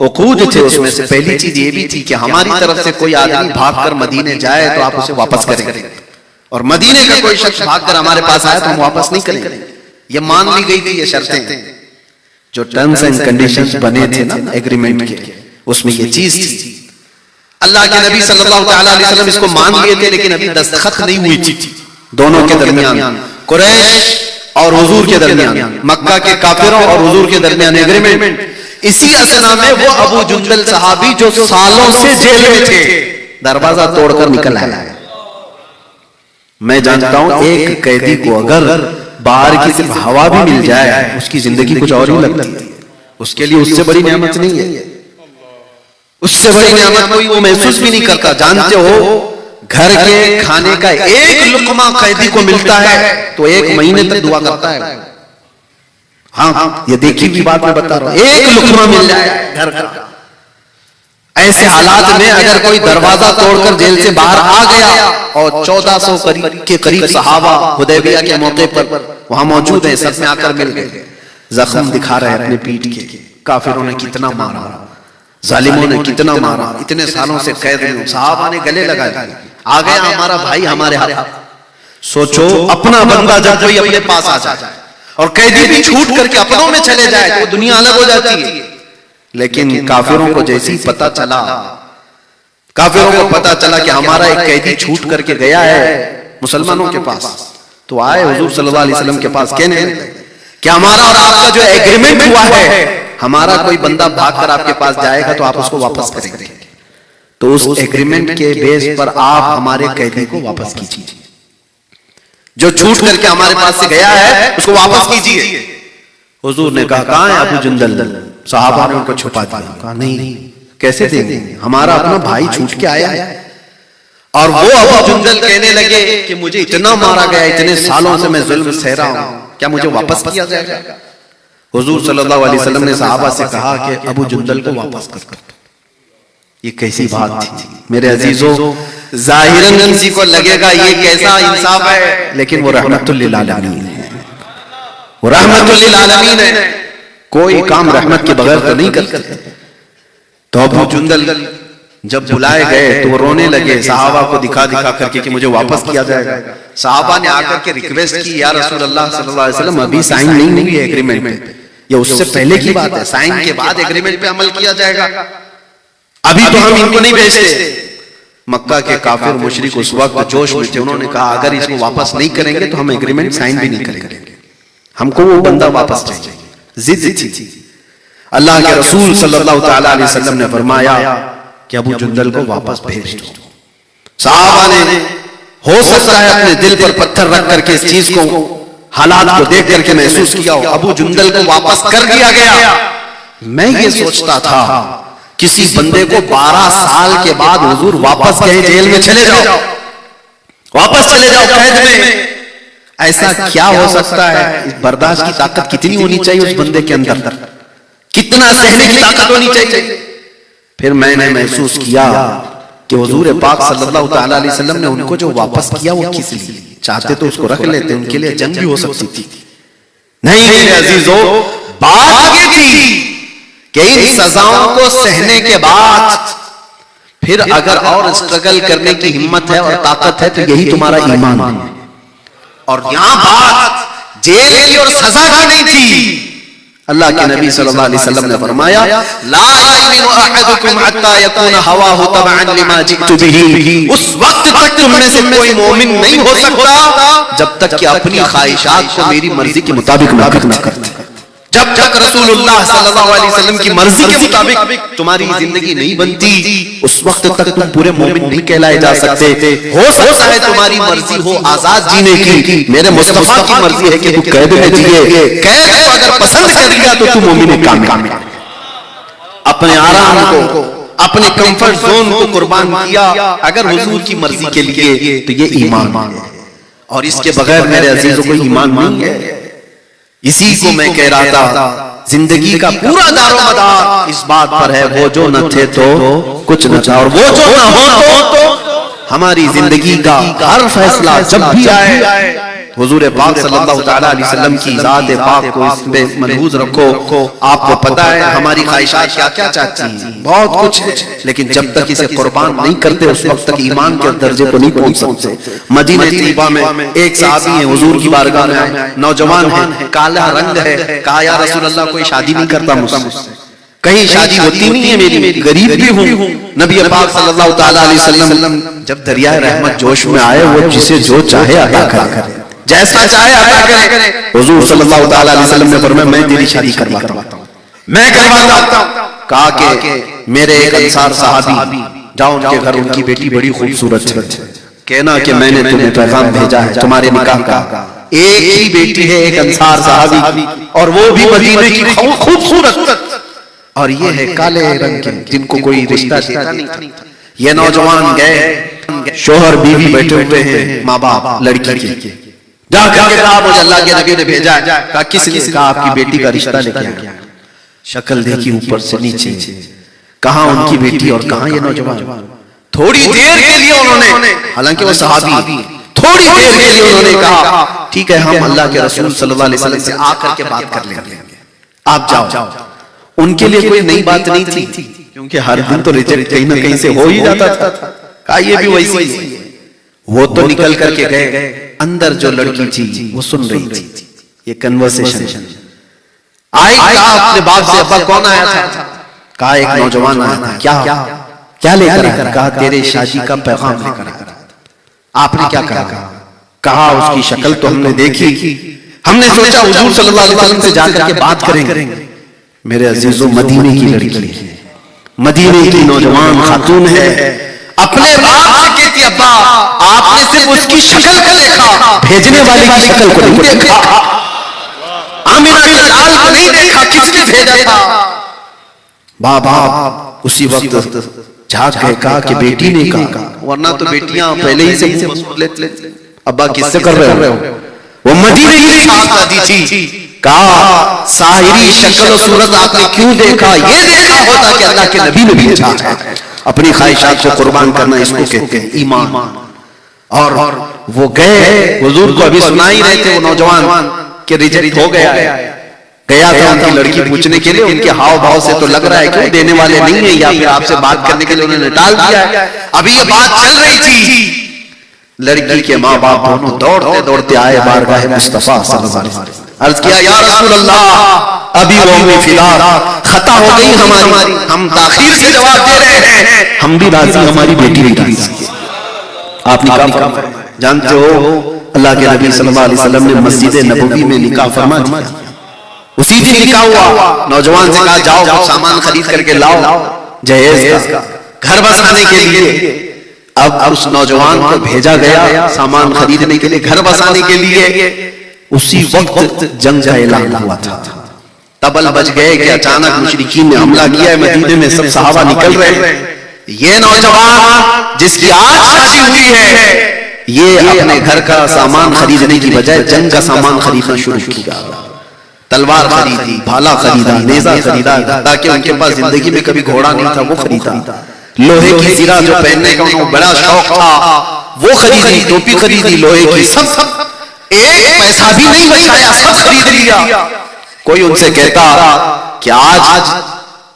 उकूद थे, उसमें से पहली चीज ये भी थी कि हमारी तरफ से कोई आदमी भागकर मदीने जाए तो आप उसे वापस करेंगे, और मदीने का कोई शख्स भागकर हमारे पास आए तो हम वापस नहीं करेंगे। ये मान ली गई थी ये शर्तें, जो टर्म्स एंड कंडीशंस बने थे ना एग्रीमेंट के, उसमें ये चीज थी। अल्लाह के नबी सल्लल्लाहु तआला अलैहि वसल्लम इसको मान लिए थे, लेकिन अभी दस्तखत नहीं हुई थी दोनों के दरमियान, कुरैश और हुजूर के दरमियान, मक्का के काफिरों और हुजूर के दरमियान एग्रीमेंट। इसी असना में वो अबू जुंदल सहाबी जो सालों से जेल में थे, दरवाजा तोड़कर निकल आया। मैं जानता हूं एक कैदी को अगर बाहर की सिर्फ हवा भी मिल जाए, उसकी जिंदगी कुछ और ही लगती है। उसके लिए उससे बड़ी नेमत नहीं है, उससे बड़ी नेमत कोई वो महसूस भी नहीं करता। जानते हो, घर के खाने का एक लुकमा कैदी को मिलता है तो 1 महीने तक दुआ करता है। हाँ, ये देखी हुई बात मैं बता रहा हूं, एक लुकमा मिल जाए घर का। ऐसे हालात में अगर कोई दरवाजा तोड़कर जेल से बाहर आ गया और 1400 के करीब सहाबा हुदैबिया के मौके पर वहां मौजूद है, सब में आकर मिल गए, जख्म दिखा रहे हैं अपने पीठ के, काफिरों ने कितना मारा, जालिमों ने कितना मारा, इतने सालों से कैद में, सहाबा ने गले लगा दिए, आ गया हमारा भाई हमारे हाथ। सोचो, अपना बंदा जब कोई अपने पास आ जाए और कैदी भी छूट करके अपनों में चले जाए तो दुनिया अलग हो जाती है। लेकिन काफिरों को जैसे ही पता चला, काफिरों को पता चला कि हमारा एक कैदी छूट करके गया है मुसलमानों के पास, तो आए हुजूर सल्लल्लाहु अलैहि वसल्लम के पास कहने कि हमारा और आपका जो एग्रीमेंट हुआ है, हमारा कोई बंदा भागकर आपके पास जाएगा तो आप उसको वापस करेंगे, तो उस एग्रीमेंट के बेस पर आप हमारे कैदी को वापस कीजिए, जो छूट करके हमारे पास से गया है उसको वापस कीजिए। हुजूर ने कहा, कहां है अबू जुंदल? सहाबा ने उनको छुपा दिया, कहा नहीं, कैसे देंगे, हमारा अपना भाई छूट के आया है। और वो अबू जुंदल कहने लगे कि मुझे इतना मारा गया, इतने सालों से मैं जुल्म सह रहा हूं, क्या मुझे वापस किया जाएगा? हुजूर सल्लल्लाहु अलैहि वसल्लम ने सहाबा से कहा कि अबू जुंदल को वापस कर दो। ये कैसी बात थी मेरे अजीजों, जाहिरन किसी को लगेगा ये कैसा इंसाफ है, लेकिन वो रहमतुल लिल आलमीन है, वो रहमतुल लिल आलमीन है, कोई काम रहमत के बगैर तो नहीं करते। तो अबू जुंदल जब बुलाए गए तो वो रोने लगे, सहाबा को दिखा दिखा करके कि मुझे वापस किया जाएगा। सहाबा ने आकर के रिक्वेस्ट की, या रसूल अल्लाह सल्लल्लाहु अलैहि वसल्लम अभी साइन नहीं हुई है एग्रीमेंट पे, ये उससे पहले की बात है, साइन के बाद एग्रीमेंट पे अमल किया जाएगा, अभी तो हम इनको नहीं भेजते। मक्का के काफिर मुशरिक उस वक्त जोश में थे, उन्होंने कहा अगर इसको वापस नहीं करेंगे तो हम एग्रीमेंट साइन भी नहीं करेंगे, हमको वो बंदा वापस चाहिए। जिद थी। अल्लाह के रसूल सल्लल्लाहु तआला अलैहि वसल्लम ने फरमाया कि अबू जुंदल को वापस भेज दो। सहाबा ने हो सकता है अपने दिल पर पत्थर रख करके इस चीज को, हालात को देख करके महसूस किया, अबू जुंदल को वापस कर दिया गया। मैं ये सोचता था किसी बंदे को 12 साल के बाद हुजूर वापस कहे जेल में चले जाओ, वापस चले जाओ कैद में, ऐसा क्या हो सकता है? इस बर्दाश्त की ताकत कितनी होनी चाहिए उस बंदे के अंदर, कितना सहने की ताकत होनी चाहिए। फिर मैंने महसूस किया कि हुजूर पाक सल्लल्लाहु तआला अलैहि वसल्लम ने उनको जो वापस किया वो किस लिए, चाहते तो उसको रख लेते, उनके लिए जंग भी हो सकती थी। नहीं मेरे अजीजों, बात ये थी कि इन सजाओं को सहने के बाद फिर अगर और स्ट्रगल करने की हिम्मत है और ताकत है तो यही तुम्हारा ईमान है। और यहां बात जेल की और सजा की नहीं थी। अल्लाह के नबी सल्लल्लाहु अलैहि वसल्लम ने फरमाया, ला युमिनु अहदुकुम हत्ता यकूना हवाहु तबअन लिमा जितु बिही, उस वक्त तक तुम में से कोई मोमिन नहीं हो सकता जब तक कि अपनी ख्वाहिशात को मेरी मर्जी के मुताबिक ना करते। जब तक रसूलुल्लाह सल्लल्लाहु अलैहि वसल्लम की मर्जी के मुताबिक तुम्हारी जिंदगी नहीं बनती, उस वक्त तक तुम पूरे मोमिन नहीं कहलाए जा सकते। हो सकता है तुम्हारी मर्जी हो आजाद जीने की, मेरे मुस्तफा की मर्जी है कि तू कैद में जिए, कैद को अगर पसंद कर लिया तो तू मोमिन कामिल। अपने आराम को, अपने कंफर्ट जोन को कुर्बान किया अगर हुजूर की मर्जी के लिए, तो ये ईमान है। और इसके बगैर मेरे अजीजों को ईमान नहीं है। इसी को मैं कह रहा था, जिंदगी का पूरा दारोमदार इस बात पर है, वो जो न थे तो कुछ न था, और वो जो न हो तो हमारी जिंदगी का हर फैसला जब भी आए हुजूर पाक सल्लल्लाहु तआला अलैहि वसल्लम की ज़ात पाक को इसमें महफूज रखो। आपको पता है हमारी ख्वाहिशात क्या क्या चाहती हैं, बहुत कुछ है, लेकिन जब तक इसे कुर्बान नहीं करते उस वक्त तक ईमान के दर्जे को नहीं पहुंच सकते। मदीना तैयबा में एक सहाबी है, हुजूर की बारगाह में आए, नौजवान है, काला रंग है, कहा या रसूल अल्लाह कोई शादी नहीं करता मुझसे, कहीं शादी होती नहीं है मेरी, गरीब भी हूँ। नबी पाक सल्लल्लाहु तआला अलैहि वसल्लम जब दरियाए रहमत जोश में आए, वो जिसे जो चाहे अदा करे, जैसा चाहे अदा करे। हुजूर सल्लल्लाहु तआला अलैहि वसल्लम ने फरमाया मैं तेरी शादी करवाता हूं, मैं करवाता हूं। कहा कि मेरे एक अंसार सहाबी, जाओ उनके घर, उनकी बेटी बड़ी खूबसूरत है, कहना कि मैंने तुम्हें पैगाम भेजा है तुम्हारे निकाह का। एक ही बेटी है, एक अंसार सहाबी, और वो भी मदीने की खूबसूरत, और ये है काले रंग के, जिनको कोई रिश्ता देता नहीं था। ये नौजवान गए, शोहर बीवी बैठे हुए हैं, माँ बाप लड़की के, जाकर के कहा मुझे अल्लाह के नबी ने भेजा है। कहा किसने? कहा आपकी बेटी का रिश्ता लेके आया। शक्ल देखी ऊपर से नीचे, कहाँ उनकी बेटी और कहाँ ये नौजवान। थोड़ी देर के लिए उन्होंने, हालांकि वो सहाबी, थोड़ी देर के लिए उन्होंने कहा ठीक है हम अल्लाह के रसूल सल्लल्लाहु अलैहि वसल्लम से आकर के बात कर लेंगे, आप जाओ। उनके लिए कोई नई बात नहीं थी, क्योंकि हर दिन तो रिजेक्ट कहीं ना कहीं से हो ही जाता था। कहा ये भी वैसे ही। वो तो निकल करके गए, अंदर जो लड़की थी वो सुन रही थी ये कन्वर्सेशन। आई, कहा अपने बाप से, अब्बा कौन आया था? कहा एक नौजवान आया था। क्या लेकर आया? कहा तेरे शादी का पैगाम लेकर आया। आपने क्या कहा? कहा उसकी शक्ल तो हमने देखी, हमने सोचा हुजूर सल्लल्लाहु अलैहि वसल्लम से जाकर के बात करेंगे। मेरे अजीजों, मदीने की लड़की है, मदीने की नौजवान खातून है, अपने बाप से कहती अब्बा आपने सिर्फ उसकी शक्ल को देखा, भेजने वाले की शक्ल को नहीं देखा, आमिना के लाल को नहीं देखा, किसने भेजा था? बाबा उसी वक्त झांक गए, कहा कि बेटी ने कहा, वरना तो बेटियां पहले ही से मुंह लेते, अब्बा किससे कर रहे हो? वो मदीने की शहजादी थी। कहा साहिरी शक्ल और सूरत आपने क्यों देखा? ये देखा होता कि अल्लाह के नबी ने भेजा है। अपनी ख्वाहिशात को कुर्बान करना इसको कहते हैं ईमान। और वो गए, हुजूर को अभी सुना ही रहे थे वो नौजवान कि रिजेक्ट हो गया है। गया था उनकी लड़की पूछने के लिए, उनके हाव भाव से तो लग रहा है कि देने वाले नहीं है, या फिर आपसे बात करने के लिए उन्होंने टाल दिया है। अभी ये बात चल रही थी, लड़की के माँ बाप दोनों दौड़ते दौड़ते आए बारगाह मुस्तफा सल्लल्लाहु अलैहि वसल्लम। अर्ज किया, या रसूल अल्लाह, अभी वो फिदा खता हो गई हमारी, हम ताखीर से जवाब दे रहे हैं, हम भी राजी, हमारी बेटी भी राजी। आपने कहा, जानते हो अल्लाह के नबी सल्लल्लाहु अलैहि वसल्लम ने मस्जिद नबवी में निकाह फरमा दिया। उसी दिन निकाह हुआ। नौजवान से कहा, जाओ कुछ सामान खरीद करके लाओ जहेज का, घर बसाने के लिए। अब उस नौजवान को भेजा गया सामान खरीदने के लिए, घर बसाने के लिए। उसी वक्त जंग का ऐलान हुआ था। तबल बज गए कि अचानक मुशरिकीन ने हमला किया है। मदीने में सब सहाबा निकल रहे हैं। ये नौजवान जिसकी आज शादी हुई है, ये अपने घर का सामान खरीदने की बजाय जंग का सामान खरीदना शुरू किया। तलवार खरीदी, भाला खरीदा, नेजा खरीदा, ताकि उनके पास जिंदगी में कभी घोड़ा नहीं था वो खरीदा। लोहे की सिरा जो पहनने का उनको बड़ा शौक था वो खरीदी, टोपी खरीदी लोहे की, सब एक पैसा भी नहीं बचाया, सब खरीद लिया। कोई उनसे कहता कि आज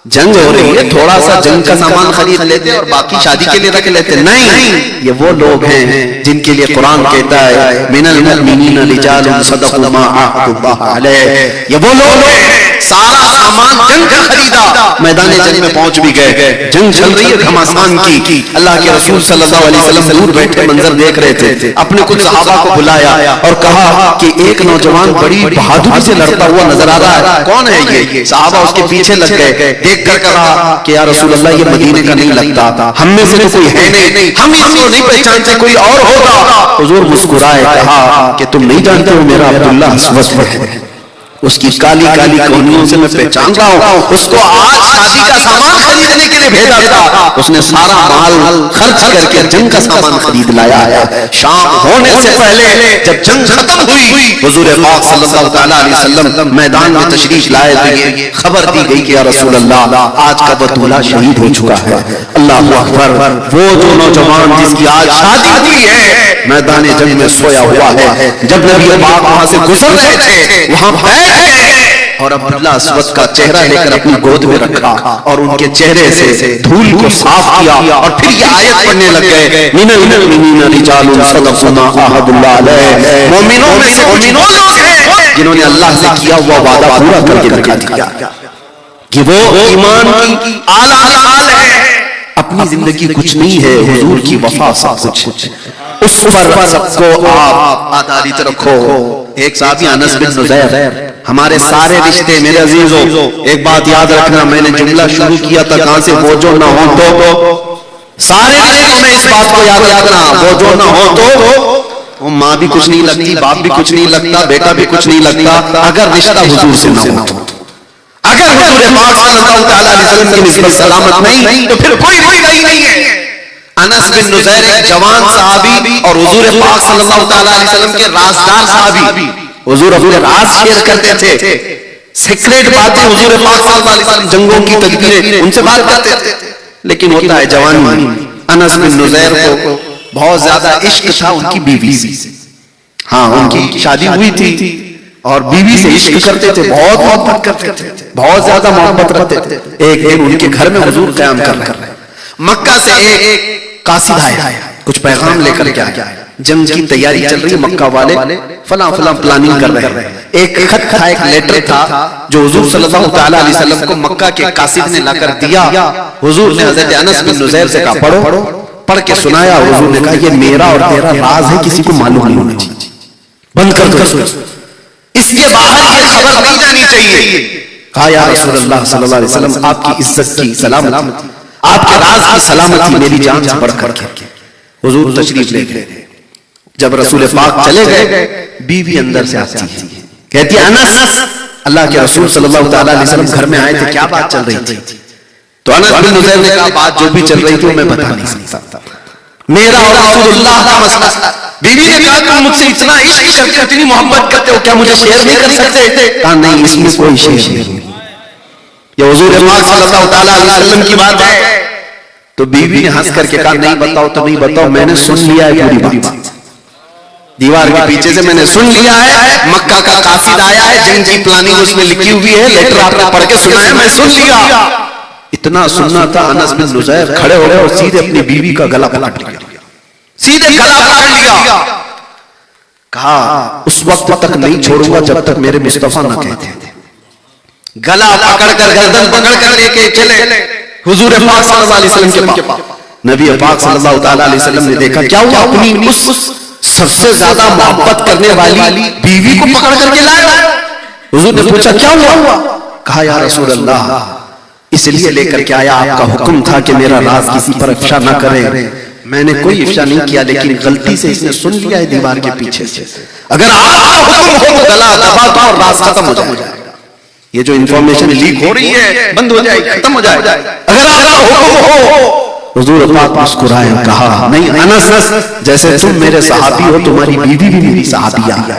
जंग हो रही है, थोड़ा सा जंग का सामान खरीद लेते और बाकी शादी के लिए रख लेते। नहीं, ये वो लोग हैं जिनके लिए कुरान कहता है, मिनल मुमिनीना रिजालुन सदक़ू मा अहदुल्लाह अलैहि। ये वो लोग हैं, सारा सामान जंग का खरीदा, मैदान जंग में पहुंच भी गए। जंग चल रही है घमासान की। अल्लाह के रसूल सल्लल्लाहु अलैहि वसल्लम दूर बैठे मंजर देख रहे थे। अपने कुछ सहाबा को बुलाया और कहा कि एक नौजवान बड़ी बहादुरी से लड़ता हुआ नजर आ रहा है, कौन है ये? सहाबा उसके पीछे लग गए। देख कर कहा कि या रसूल अल्लाह, ये मदीने का नहीं लगता, हम में से तो कोई है नहीं, हम इसको नहीं पहचानते, कोई और होगा। हुजूर मुस्कुराए, कहा कि तुम नहीं जानते हो, मेरा अब्दुल्ला अस्वद है, उसकी काली काली कोहनियों से मैं पहचान रहा हूँ। उसको आज शादी का सामान खरीदने के लिए भेजा था, उसने सारा माल खर्च करके जंग का सामान खरीद लाया है। शाम होने से पहले जब जंग खत्म हुई, हुजूर पाक सल्लल्लाहु अलैहि वसल्लम मैदान में तशरीफ लाए थे। खबर दी गई कि या रसूल अल्लाह, आज का बतूला शहीद हो चुका है। अल्लाह अकबर, वो जो नौजवान जिसकी आज शादी हुई है मैदान जंग में सोया हुआ है। जब नबी पाक वहां से गुजर रहे थे, वहां बैठ और अब्दुल्ला अस्वद का चेहरा लेकर अपनी गोद में रखा और उनके चेहरे से धूल को साफ किया और फिर ये आयत पढ़ने लग गए, मिनल मुमिनीना रिजालुन सदक़ू मा अहदुल्लाह अलैहि। मोमिनों में से मोमिनों लोग हैं जिन्होंने अल्लाह से किया हुआ वादा पूरा करके दिखा दिया कि वो ईमान की आला हाल है। अपनी जिंदगी कुछ नहीं है, हुजूर की वफा सब कुछ, उस पर सबको आप आधारित रखो। एक साहबी अनस बिन नुज़ैर, हमारे सारे रिश्ते मेरे अजीजों, एक बात याद रखना, मैंने जुमला शुरू किया था कहां से, वो जो ना हो तो, सारे रिश्तों में इस बात को याद रखना, वो जो ना हो तो, वो माँ भी कुछ नहीं लगती, बाप भी कुछ नहीं लगता, बेटा भी कुछ नहीं लगता, अगर रिश्ता हुजूर से ना हो। अगर हुजूर पाक सल्लल्लाहु अलैहि वसल्लम की निस्बत सलामत नहीं तो फिर कोई रिश्ता नहीं है। अनस बिन नुज़ैर एक जवान सहाबी और हुजूर पाक सल्लल्लाहु अलैहि वसल्लम के राज़दार सहाबी, हुजूर अपने राज शेयर करते थे, सीक्रेट बातें हुजूर पाक सल्लल्लाहु अलैहि वसल्लम, जंगों की तदबीरें, उनसे बात करते थे। लेकिन होता है जवानी, अनस बिन नुज़ैर को बहुत ज्यादा इश्क था उनकी बीवी से। हाँ, उनकी शादी हुई थी और बीवी से इश्क करते थे, बहुत मोहब्बत करते थे, बहुत ज्यादा मोहब्बत रखते थे। एक दिन उनके घर में हुजूर क़याम कर रहे हैं, मक्का से एक कासिद आया, कुछ पैगाम लेकर के आया, जंग की तैयारी चल रही है, मक्का वाले फला फला प्लानिंग कर रहे हैं। एक खत था, एक लेटर था जो हुजूर सल्लल्लाहु अलैहि वसल्लम को मक्का के कासिद ने लाकर दिया। हुजूर ने हजरत अनस बिन नुज़ैर से कहा, पढ़ो। पढ़ के सुनाया। हुजूर ने कहा, ये मेरा और तेरा राज है, किसी को मालूम नहीं होना चाहिए, बंद कर दो, इसके बाहर ये खबर नहीं जानी चाहिए। कहा, या रसूलल्लाह सल्लल्लाहु अलैहि वसल्लम, आपकी इज्जत की सलामती, आपके राज की सलामती मेरी जान से बढ़कर के। हुजूर तशरीफ ले गए। जब रसूल पाक चले गए, बीवी अंदर से आती है, कहती है, अनस, अल्लाह के रसूल सल्लल्लाहु अलैहि वसल्लम घर में आए थे, क्या बात चल रही थी? तो अनस बिन नुज़ैर ने कहा, बात जो भी चल रही थी मैं बता नहीं सकता, मेरा और रसूलुल्लाह का मसला। बीवी ने कहा, तुम मुझसे इतना इश्क करते हो, इतनी मोहब्बत करते हो, क्या मुझे शेयर नहीं कर सकते? कहा, नहीं, इसमें कोई शेयर नहीं, ये हुजूर पाक सल्लल्लाहु अलैहि वसल्लम की बात है। तो बीवी ने हंस करके कहा, नहीं बताओ तो नहीं बताओ, मैंने सुन लिया है पूरी बात। दीवार के पीछे से मैंने सुन लिया है, मक्का का कासिद आया है, जंग की प्लानिंग उसमें लिखी हुई है, लेटर आपने पढ़ के सुना है, मैं सुन लिया। इतना सुनना था, अनस बिन नुज़ैर खड़े हो गए और सीधे अपनी बीवी का गला पकड़ लिया, सीधे गला पकड़ लिया। कहा उस वक्त तक नहीं छोड़ूंगा जब तक मेरे मुस्तफा ना कहते। गला पकड़कर गर्दन पकड़कर लेके चले हुजूर पाक सल्लल्लाहु अलैहि वसल्लम के पास। नबी पाक सल्लल्लाहु अलैहि वसल्लम ने देखा क्या हुआ, अपनी उस सबसे ज्यादा मोहब्बत करने वाली बीवी को पकड़ करके लाया। हुजूर ने पूछा क्या हुआ? कहा या रसूल अल्लाह इसलिए लेकर के आया, आपका हुक्म था कि मेरा राज किसी पर अफशा ना करें। मैंने कोई इफ्शा नहीं किया, लेकिन गलती से इसने सुन लिया है दीवार के पीछे से। अगर आपका हुक्म हो तो गला दबा दो और राज खत्म हो जाएगा। ये जो इंफॉर्मेशन लीक हो रही है बंद हो जाएगी, खत्म हो जाएगा। अगर आपका हुक्म हो। हुजूर पाक मुस्कुराए, कहा नहीं अनस, जैसे तुम मेरे सहाबी हो, तुम्हारी बीवी भी मेरी सहाबिया है,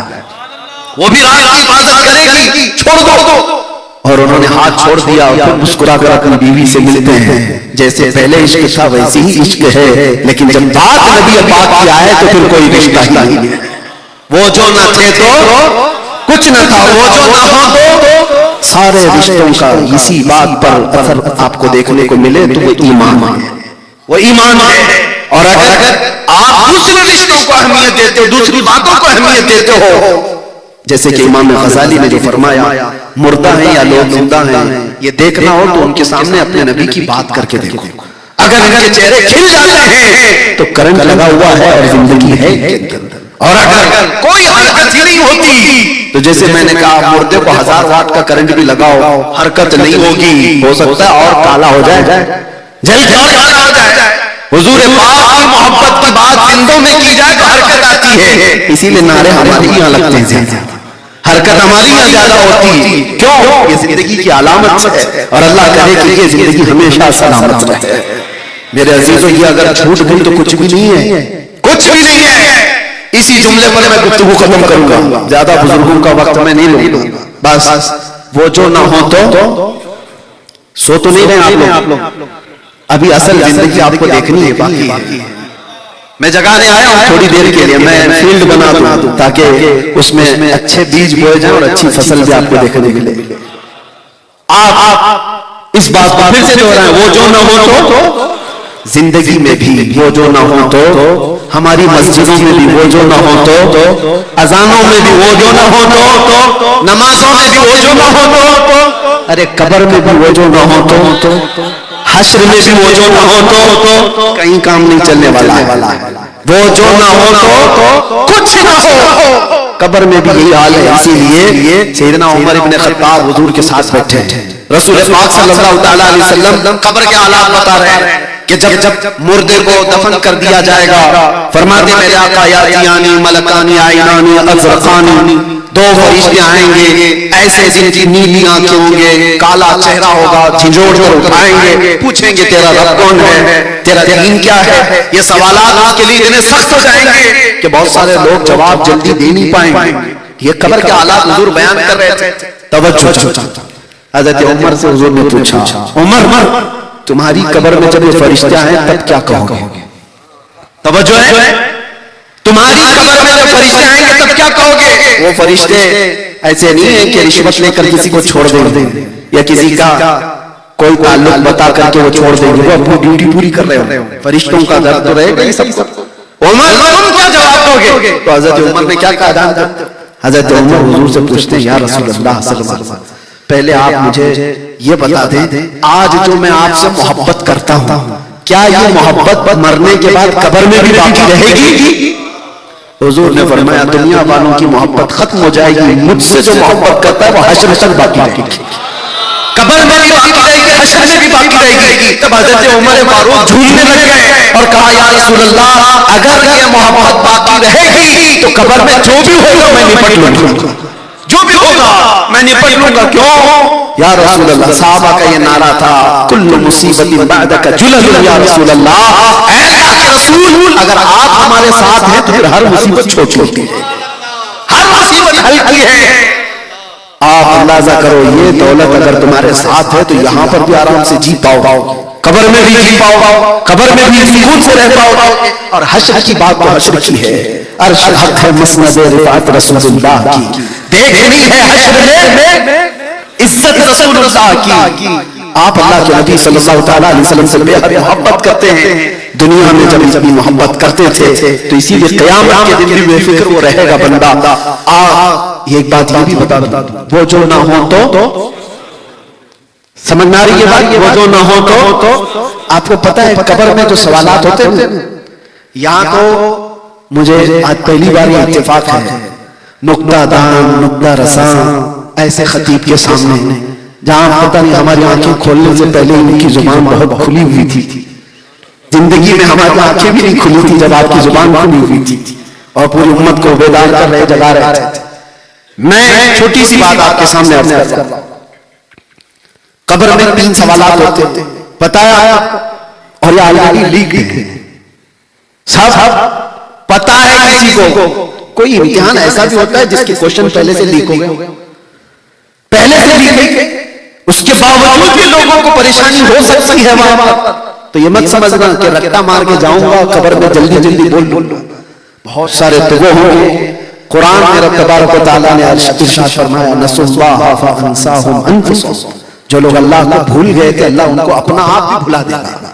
वो भी राज की हिफाजत करेगी, छोड़ दो। और उन्होंने हाथ छोड़ दिया और फिर मुस्कुरा कर अपनी बीवी से मिलते हैं। जैसे पहले इश्क था वैसे ही इश्क है, लेकिन जब बात नबी पाक की आए तो फिर कोई रिश्ता ही नहीं है। वो जो न थे तो कुछ न था, वो जो न हो तो सारे रिश्तों का इसी बात पर असर आपको देखने को मिले तो वो ईमान है, वो ईमान है। और अगर आप दूसरे रिश्तों को अहमियत देते हो, दूसरी बातों को अहमियत देते हो, जैसे कि इमाम गजाली ने जो फरमाया मुर्दा है या लोग जिंदा हैं, ये देखना हो तो उनके सामने अपने नबी की बात करके देखो। अगर इनके चेहरे खिल जाते हैं तो करंट लगा हुआ है और जिंदगी है इनके अंदर। और अगर कोई हरकत ही नहीं होती तो जैसे मैंने कहा मुर्दे को 1000 वाट का करंट भी लगाओ, हरकत नहीं होगी, हो सकता है और काला हो जाए, जल और काला हो जाए। हुजूर पाक की मोहब्बत की बात जिंदों में की जाए तो हरकत आती है, इसीलिए नारे हमारे यहाँ लगते हैं, हरकत हमारी यहाँ ज्यादा होती। क्यों? ये जिंदगी की अलामत है और अल्लाह करे कि ये जिंदगी हमेशा सलामत रहे। मेरे अजीजों, ये अगर छूट गई तो कुछ भी नहीं है, कुछ भी नहीं है। इसी जुमले पर मैं गुफ्तगू खत्म करूंगा, ज्यादा बुजुर्गों का वक्त मैं नहीं लूंगा। बस वो जो ना हो तो सो तो नहीं रहे आप लोग, अभी असल जिंदगी आपको देखनी है, बाकी है। मैं जगाने आया हूं थोड़ी देर के लिए, मैं फील्ड बना दूं ताकि उसमें अच्छे बीज बोए जाएं और अच्छी फसल भी आपको देखने मिले। आप इस बात को फिर से दोहराएं, वो जो ना हो तो जिंदगी में भी वो जो ना हो तो, हमारी मस्जिदों में भी वो जो ना हो तो, अजानों में भी वो जो ना हो तो, नमाजों में भी वो जो ना हो तो, अरे कब्र में भी वो जो ना हो तो, हश्र में भी वो जो ना हो तो कहीं काम नहीं चलने वाला है। वो जो ना हो तो कुछ ना हो, कब्र में भी यही हाल है। इसीलिए सैयदना उमर इब्न खत्ताब हुजूर के साथ बैठे हैं, रसूल पाक सल्लल्लाहु अलैहि वसल्लम कब्र के हालात बता रहे हैं कि जब मुर्दे को दफन कर दिया जाएगा, फरमाते मेरे आका यातियानी मलकानी आइनानी अज़रक़ानी, दो फरिश्ते आएंगे, ऐसे जिनकी नीली आंखें होंगे, काला चेहरा होगा, झिझोड़ कर उठाएंगे, पूछेंगे तेरा रब कौन है, तेरा दीन क्या है। ये सवालात उसके लिए इतने सख्त हो जाएंगे कि बहुत सारे लोग जवाब जल्दी दे नहीं पाएंगे। ये कब्र के हालात हुजूर बयान कर रहे थे। तवज्जो, हज़रत उमर से हुजूर ने पूछा, उमर तुम्हारी कब्र में जब ये फरिश्ते आए तब क्या कहोगे? तवज्जो है, तुम्हारी कब्र में जब फरिश्ते आएंगे तब क्या कहोगे? वो फरिश्ते ऐसे नहीं है कि रिश्वत लेकर किसी को छोड़ देंगे या किसी का कोई ताल्लुक बता करके वो छोड़ देंगे, वो अपनी ड्यूटी पूरी कर रहे हो। फरिश्तों का दर्द तो रहेगा ही सबको। उमर तुम क्या जवाब दोगे? तो हज़रत उमर ने क्या कहा? हज़रत उमर हुजूर से पूछते हैं, या रसूल अल्लाह सल्लल्लाहु अलैहि वसल्लम, पहले आप मुझे ये बता दें, आज जो मैं आपसे मोहब्बत करता हूं, क्या ये मोहब्बत मरने के बाद कब्र में भी बाकी रहेगी? हुजूर ने फरमाया दुनिया वालों की मोहब्बत खत्म हो जाएगी, मुझसे जो मोहब्बत करता है वो हश्र तक बाकी रहेगी, कब्र में भी बाकी रहेगी, हश्र में भी बाकी रहेगी। तब हज़रत उमर फारूक झूमने लग गए और कहा, या रसूल अल्लाह, अगर ये मोहब्बत बाकी रहेगी तो कब्र में जो भी होगा मैं निपट लूंगा, जो भी होगा मैं निपट लूंगा। क्यों या रसूल अल्लाह? साहबा का ये नारा था, कुल्लु मुसीबतिन बअदका जुलल या रसूल अल्लाह, ऐ अल्लाह के रसूल, अगर आप हमारे साथ हैं तो फिर हर मुसीबत छोटी है, हर मुसीबत हल्की है। आप अंदाजा करो, ये दौलत अगर तुम्हारे साथ है तो यहां पर भी आराम से जी पाओ, कब्र में भी जी पाओ, कब्र में भी सुकून से रह पाओ। और हश्र की बात तो हश्र की है, अर्श हक है मसनद रिफात रसूलुल्लाह की, देखनी है हश्र में इज्जत रसूलुल्लाह की। आप अल्लाह के नबी सल्लल्लाहु अलैहि वसल्लम से बेहद मोहब्बत करते हैं। दुनिया में जब जब मोहब्बत करते थे तो इसीलिए क़यामत के दिन भी बेफिक्र वो रहेगा बंदा। एक बात ये भी बता दूं, वो जो ना हो तो समझ में आ रही है बात, वो जो ना हो तो आपको पता है कब्र में जो सवालात होते हैं, यहाँ तो मुझे आज पहली बार ये इत्तेफाक है, नुक्ता दान नुक्ता रसां ऐसे खतीब के सामने, जहां पता नहीं हमारी आंखें खोलने से पहले इनकी जुबान बहुत खुली हुई थी। जिंदगी में हमारी आंखें भी नहीं खुली थी जब आपकी जुबान खुली हुई थी, और पूरी उम्मत को बेदार कर रहे, जगा रहे थे। मैं छोटी सी बात आपके सामने अर्ज करता हूं। कब्र में 3 सवालात होते हैं, बताया और ये ऑलरेडी लीक है, सब पता है किसी को। कोई इम्तिहान ऐसा भी होता है जिसके क्वेश्चन पहले से लीक हो गए, पहले से लीक है, उसके बावजूद भी लोगों को परेशानी हो सकती है वहां पर। तो ये मत समझना कि रट्टा मार के जाऊंगा कब्र में जल्दी जल्दी बोल। बहुत सारे तो वो होंगे। कुरान में रब तबारक व तआला ने इरशाद फरमाया, नसुल्लाह फअनसाहुम अनफुसहुम, जो लोग अल्लाह को भूल गए थे अल्लाह उनको अपना आप भी भुला देगा।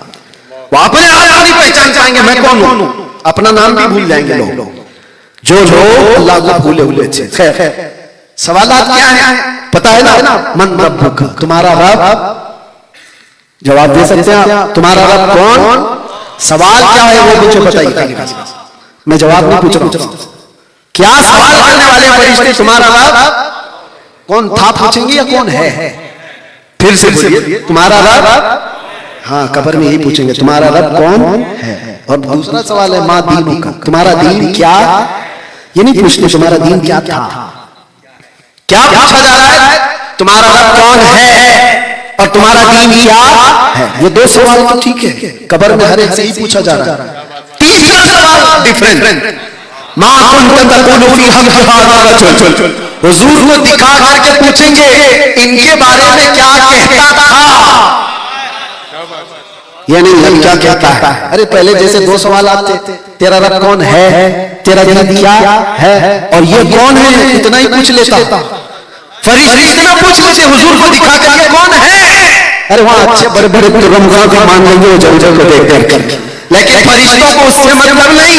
वो अपने आप नहीं पहचान पाएंगे मैं कौन हूं, अपना नाम भी भूल जाएंगे लोग, जो लोग अल्लाह को भूले हुए थे। खैर सवालात क्या है पता है ना, मन रब्बुका, तुम्हारा रब, जवाब दे सकते हैं तुम्हारा रब कौन, सवाल क्या है वो मुझे बताइए, मैं जवाब नहीं पूछ रहा हूं। क्या सवाल करने वाले फरिश्ते तुम्हारा रब कौन था पूछेंगे या कौन है? फिर से बोलिए, तुम्हारा रब, हाँ कब्र में यही पूछेंगे तुम्हारा रब कौन है। और दूसरा सवाल है माँ दीन का, तुम्हारा दीन क्या, ये नहीं पूछते तुम्हारा दीन क्या था, क्या पूछा जा रहा है, तुम्हारा रब कौन है और तुम्हारा दीन क्या है। ये 2 सवाल तो ठीक है, कब्र में हर एक से ही पूछा जा रहा है। तीसरा सवाल डिफरेंट, मां कुंत तकुलु फी हक़ हाज़ा रजुल, हुजूर को दिखा करके पूछेंगे इनके बारे में क्या कहता था। ये नहीं हम क्या कहता है, अरे पहले जैसे 2 सवाल आते, तेरा रब कौन है, तेरा दीन क्या है, और ये कौन है, इतना ही पूछ लेता। फरिश्ते इतना पूछ लेते हुजूर को दिखा करके कौन है। अरे वहां अच्छे बड़े बड़े रमजान को मान लेंगे जलजल को देख कर, लेकिन फरिश्तों को उससे मतलब नहीं,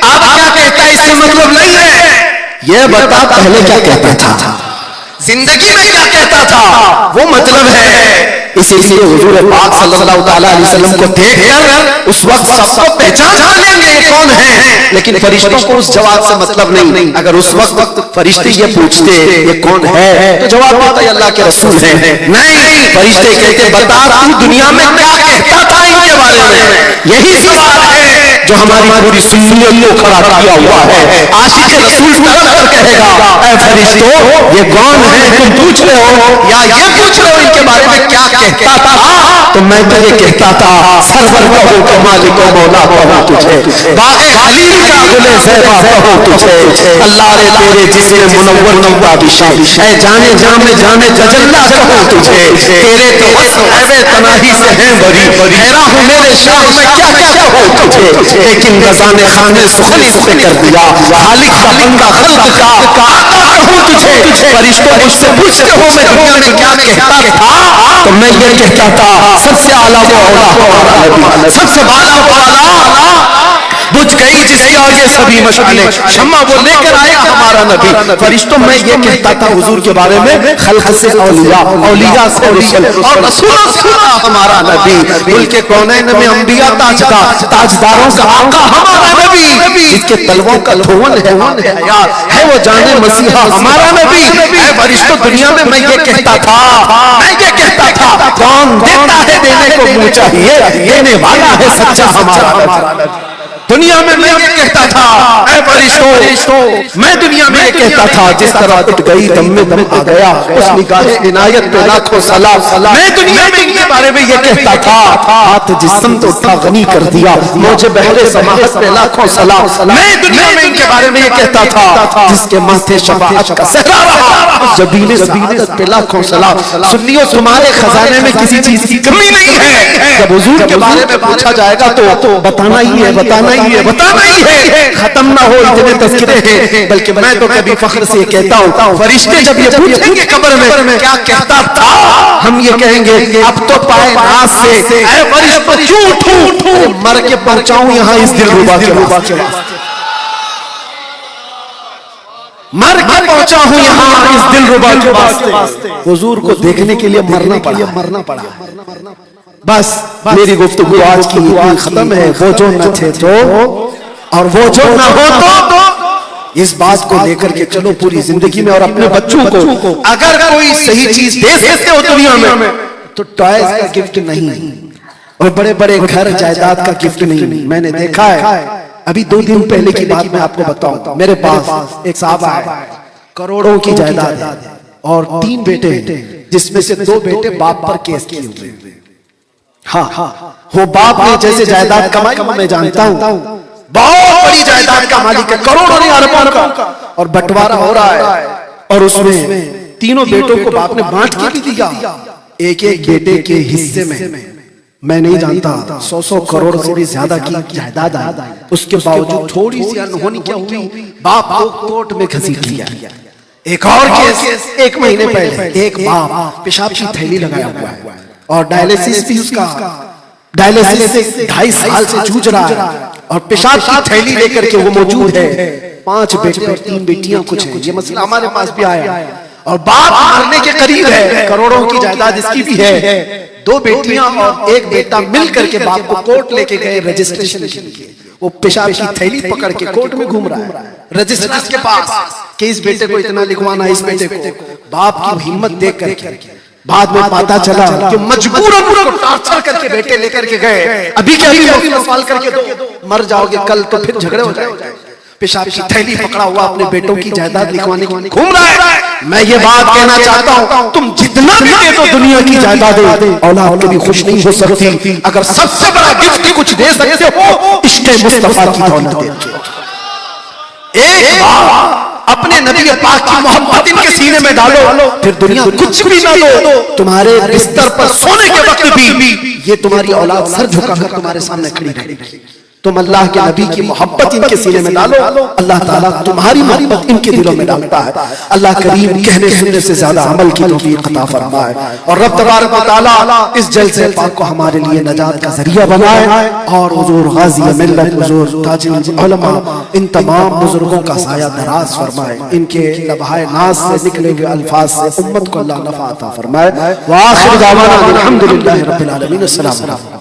आप क्या कहता है इससे मतलब नहीं है। ये बता पहले क्या कहता था, जिंदगी में क्या कहता था, वो मतलब है। इसीलिए हुजूर पाक सल्लल्लाहु अलैहि वसल्लम को देखकर उस वक्त सबको पहचान लेंगे कौन है, लेकिन फरिश्तों को उस जवाब से मतलब नहीं। अगर उस वक्त फरिश्ते ये पूछते ये कौन है तो जवाब देता है अल्लाह के रसूल है। नहीं, फरिश्ते कहते बता तू दुनिया में क्या कहता था इनके बारे में। यही सवाल है जो हमारी पूरी सुन्नियत को खड़ा किया हुआ है। आशिक रसूल पर कहेगा ऐ फरिश्तों ये कौन है तुम पूछ रहे हो या ये पूछ रहे हो इनके बारे में क्या कहता था। तो मैं तो ये कहता था सरवर कहो तो मालिक व मौला कहो तुझे, बागे खलील का गुले ज़ैबा कहो तुझे, अल्लाह रे तेरे जिस्म मुनव्वर नव्वा बिशा ऐ जाने जामे जाने तजल्ला कहो तुझे, तेरे तो वस्फ ऐबे तनाही से हैं बरी, हैरान हूं मेरे शाह में क्या क्या कहो तुझे, लेकिन रज़ा ने खाने सुखली से कर दिया, खालिक का बंदा खल्क का आका कहो तुझे। फरिश्तों मुझसे पूछते हो मैं दुनिया में क्या कहता था, तो मैं ये कहता था सबसे आला वो औला हमारा नबी, सबसे बाला वो आला, बुझ गई जिसके आगे सभी मशाले, शम्मा वो लेकर आया हमारा नबी। फरिश्तों मैं ये कहता था हुजूर के बारे में खल्क से औलिया, औलिया से रसूल और रसूल से हमारा नबी, मुल्क कौनैन में अंबिया ताजदार, ताजदारों का आका हमारा नबी, जिसके तलवों का धुवन है यार है वो जाने मसीहा हमारा नबी। ऐ फरिश्तों दुनिया में मैं ये कहता था, मैं ये कहता था कौन देता है देने को मुंह चाहिए, देने वाला है सच्चा हमारा नबी। दुनिया में मैं ये कहता था ऐ फरिश्तों मैं दुनिया में ये कहता था जिस तरह उठ गई दम में दम आ गया उस निगाहे इनायत पे लाखों सलाम। मैं दुनिया में इनके बारे में ये कहता था हाथ जिस्म तो उठा गनी कर दिया मुझे बहरे समाहत पे लाखों सलाम। मैं दुनिया में इनके बारे में ये कहता था जिसके माथे शफाअत का सहरा रहा जबीले सआदत पे लाखों सलाम। सुन्नियों, तुम्हारे खजाने में किसी चीज की कमी नहीं है। जब हुजूर के बारे में पूछा जाएगा तो बताना ही है, बताना ही है, बताना ही है। खत्म ना हो इतने तज़किरे हैं। बल्कि मैं तो कभी फख्र से कहता हूँ, फरिश्ते जब ये पूछेंगे कब्र में क्या कहता था, हम ये कहेंगे अब तो पाए नाज से ऐ फरिश्ता क्यों उठूं, मर के पहुंचाऊं यहाँ इस दिलरुबा के वास्ते, मर के पहुंचा हूं यहाँ इस दिलरुबा के वास्ते। हुजूर को देखने के लिए मरना पड़ा। बस मेरी गुफ्तगू आज की खत्म है। वो जो न थे तो और वो जो न हो तो इस बात को लेकर के चलो पूरी जिंदगी में। और अपने बच्चों को अगर कोई सही चीज दे सकते हो दुनिया में तो टॉयज का गिफ्ट नहीं और बड़े बड़े घर जायदाद का गिफ्ट नहीं। मैंने देखा है, अभी 2 दिन पहले की बात मैं आपको बताऊं, मेरे पास एक साहब आए, करोड़ों की जायदाद है और 3 बेटे हैं, जिसमें से 2 बेटे बाप पर केस किए हुए। हाँ, वो बाप ने जैसे जायदाद कमाई मैं जानता हूं, बहुत बड़ी जायदाद का मालिक है, करोड़ों नहीं अरबों का, और बंटवारा हो रहा है। और उसमें तीनों बेटों को बाप ने बांट के भी दिया। एक एक बेटे के हिस्से में मैं नहीं जानता 100 करोड़ से भी ज्यादा की जायदाद आई। उसके बावजूद थोड़ी सी अनहोनी क्या हुई, बाप को कोर्ट में घसीट लिया। एक और केस 1 महीने पहले, एक बाप पेशाब की थैली लगाया हुआ है और डायलिसिस भी उसका, डायलिसिस से 2.5 साल से जूझ रहा है और पेशाब की थैली लेकर के वो मौजूद है। 5 बेटे और 3 बेटियां कुछ है। ये मसला हमारे पास भी आया और बाप मरने के करीब है, करोड़ों की जायदाद इसकी भी है। 2 बेटियां और 1 बेटा मिल करके बाप को कोर्ट लेके गए रजिस्ट्रेशन के लिए। वो पेशाब की थैली पकड़ के कोर्ट में घूम रहा है रजिस्ट्रार के पास कि इस बेटे को इतना लिखवाना, इस बेटे को। बाप की हिम्मत देख करके बाद में पता चला कि मजबूरन उसको टॉर्चर करके बेटे लेकर के गए। अभी क्या सवाल करके दो, मर जाओगे कल तो फिर झगड़े हो जाएंगे। पेशाब की थैली पकड़ा हुआ अपने बेटों की जायदाद लिखवाने घूम रहा है। मैं ये बात कहना चाहता हूँ, तुम जितना भी दे दो दुनिया की जायदादें, औलाद कभी खुश नहीं हो सकती। अगर सबसे बड़ा गिफ्ट कुछ दे सकते हो, इश्क़े मुस्तफा की दौलत दे। एक बार अपने नबी पाक की मोहब्बत इनके सीने में डालो, फिर दुनिया कुछ भी ना दो, तुम्हारे बिस्तर पर सोने के वक्त भी ये तुम्हारी औलाद सर झुकाकर तुम्हारे सामने खड़ी रहेगी। तुम अल्लाह के नबी की मोहब्बत इनके सीने में डालो, अल्लाह ताला तुम्हारी मोहब्बत इनके दिलों में डालता है। अल्लाह करीम कहने सुनने से ज्यादा अमल की तौफीक अता फरमाए और रब तबारक व तआला इस जलसे पाक को हमारे लिए नजात का जरिया बनाए और हुजूर गाजी मिल्लत, हुजूर ताजुल उलमा, इन तमाम बुजुर्गों का साया दराज फरमाए। इनके लबहाए नाज से निकले हुए अल्फाज से उम्मत को अल्लाह नफा अता फरमाए। व आखिर दावाना अल्हम्दुलिल्लाहि रब्बिल आलमीन। अस्सलाम वालेकुम।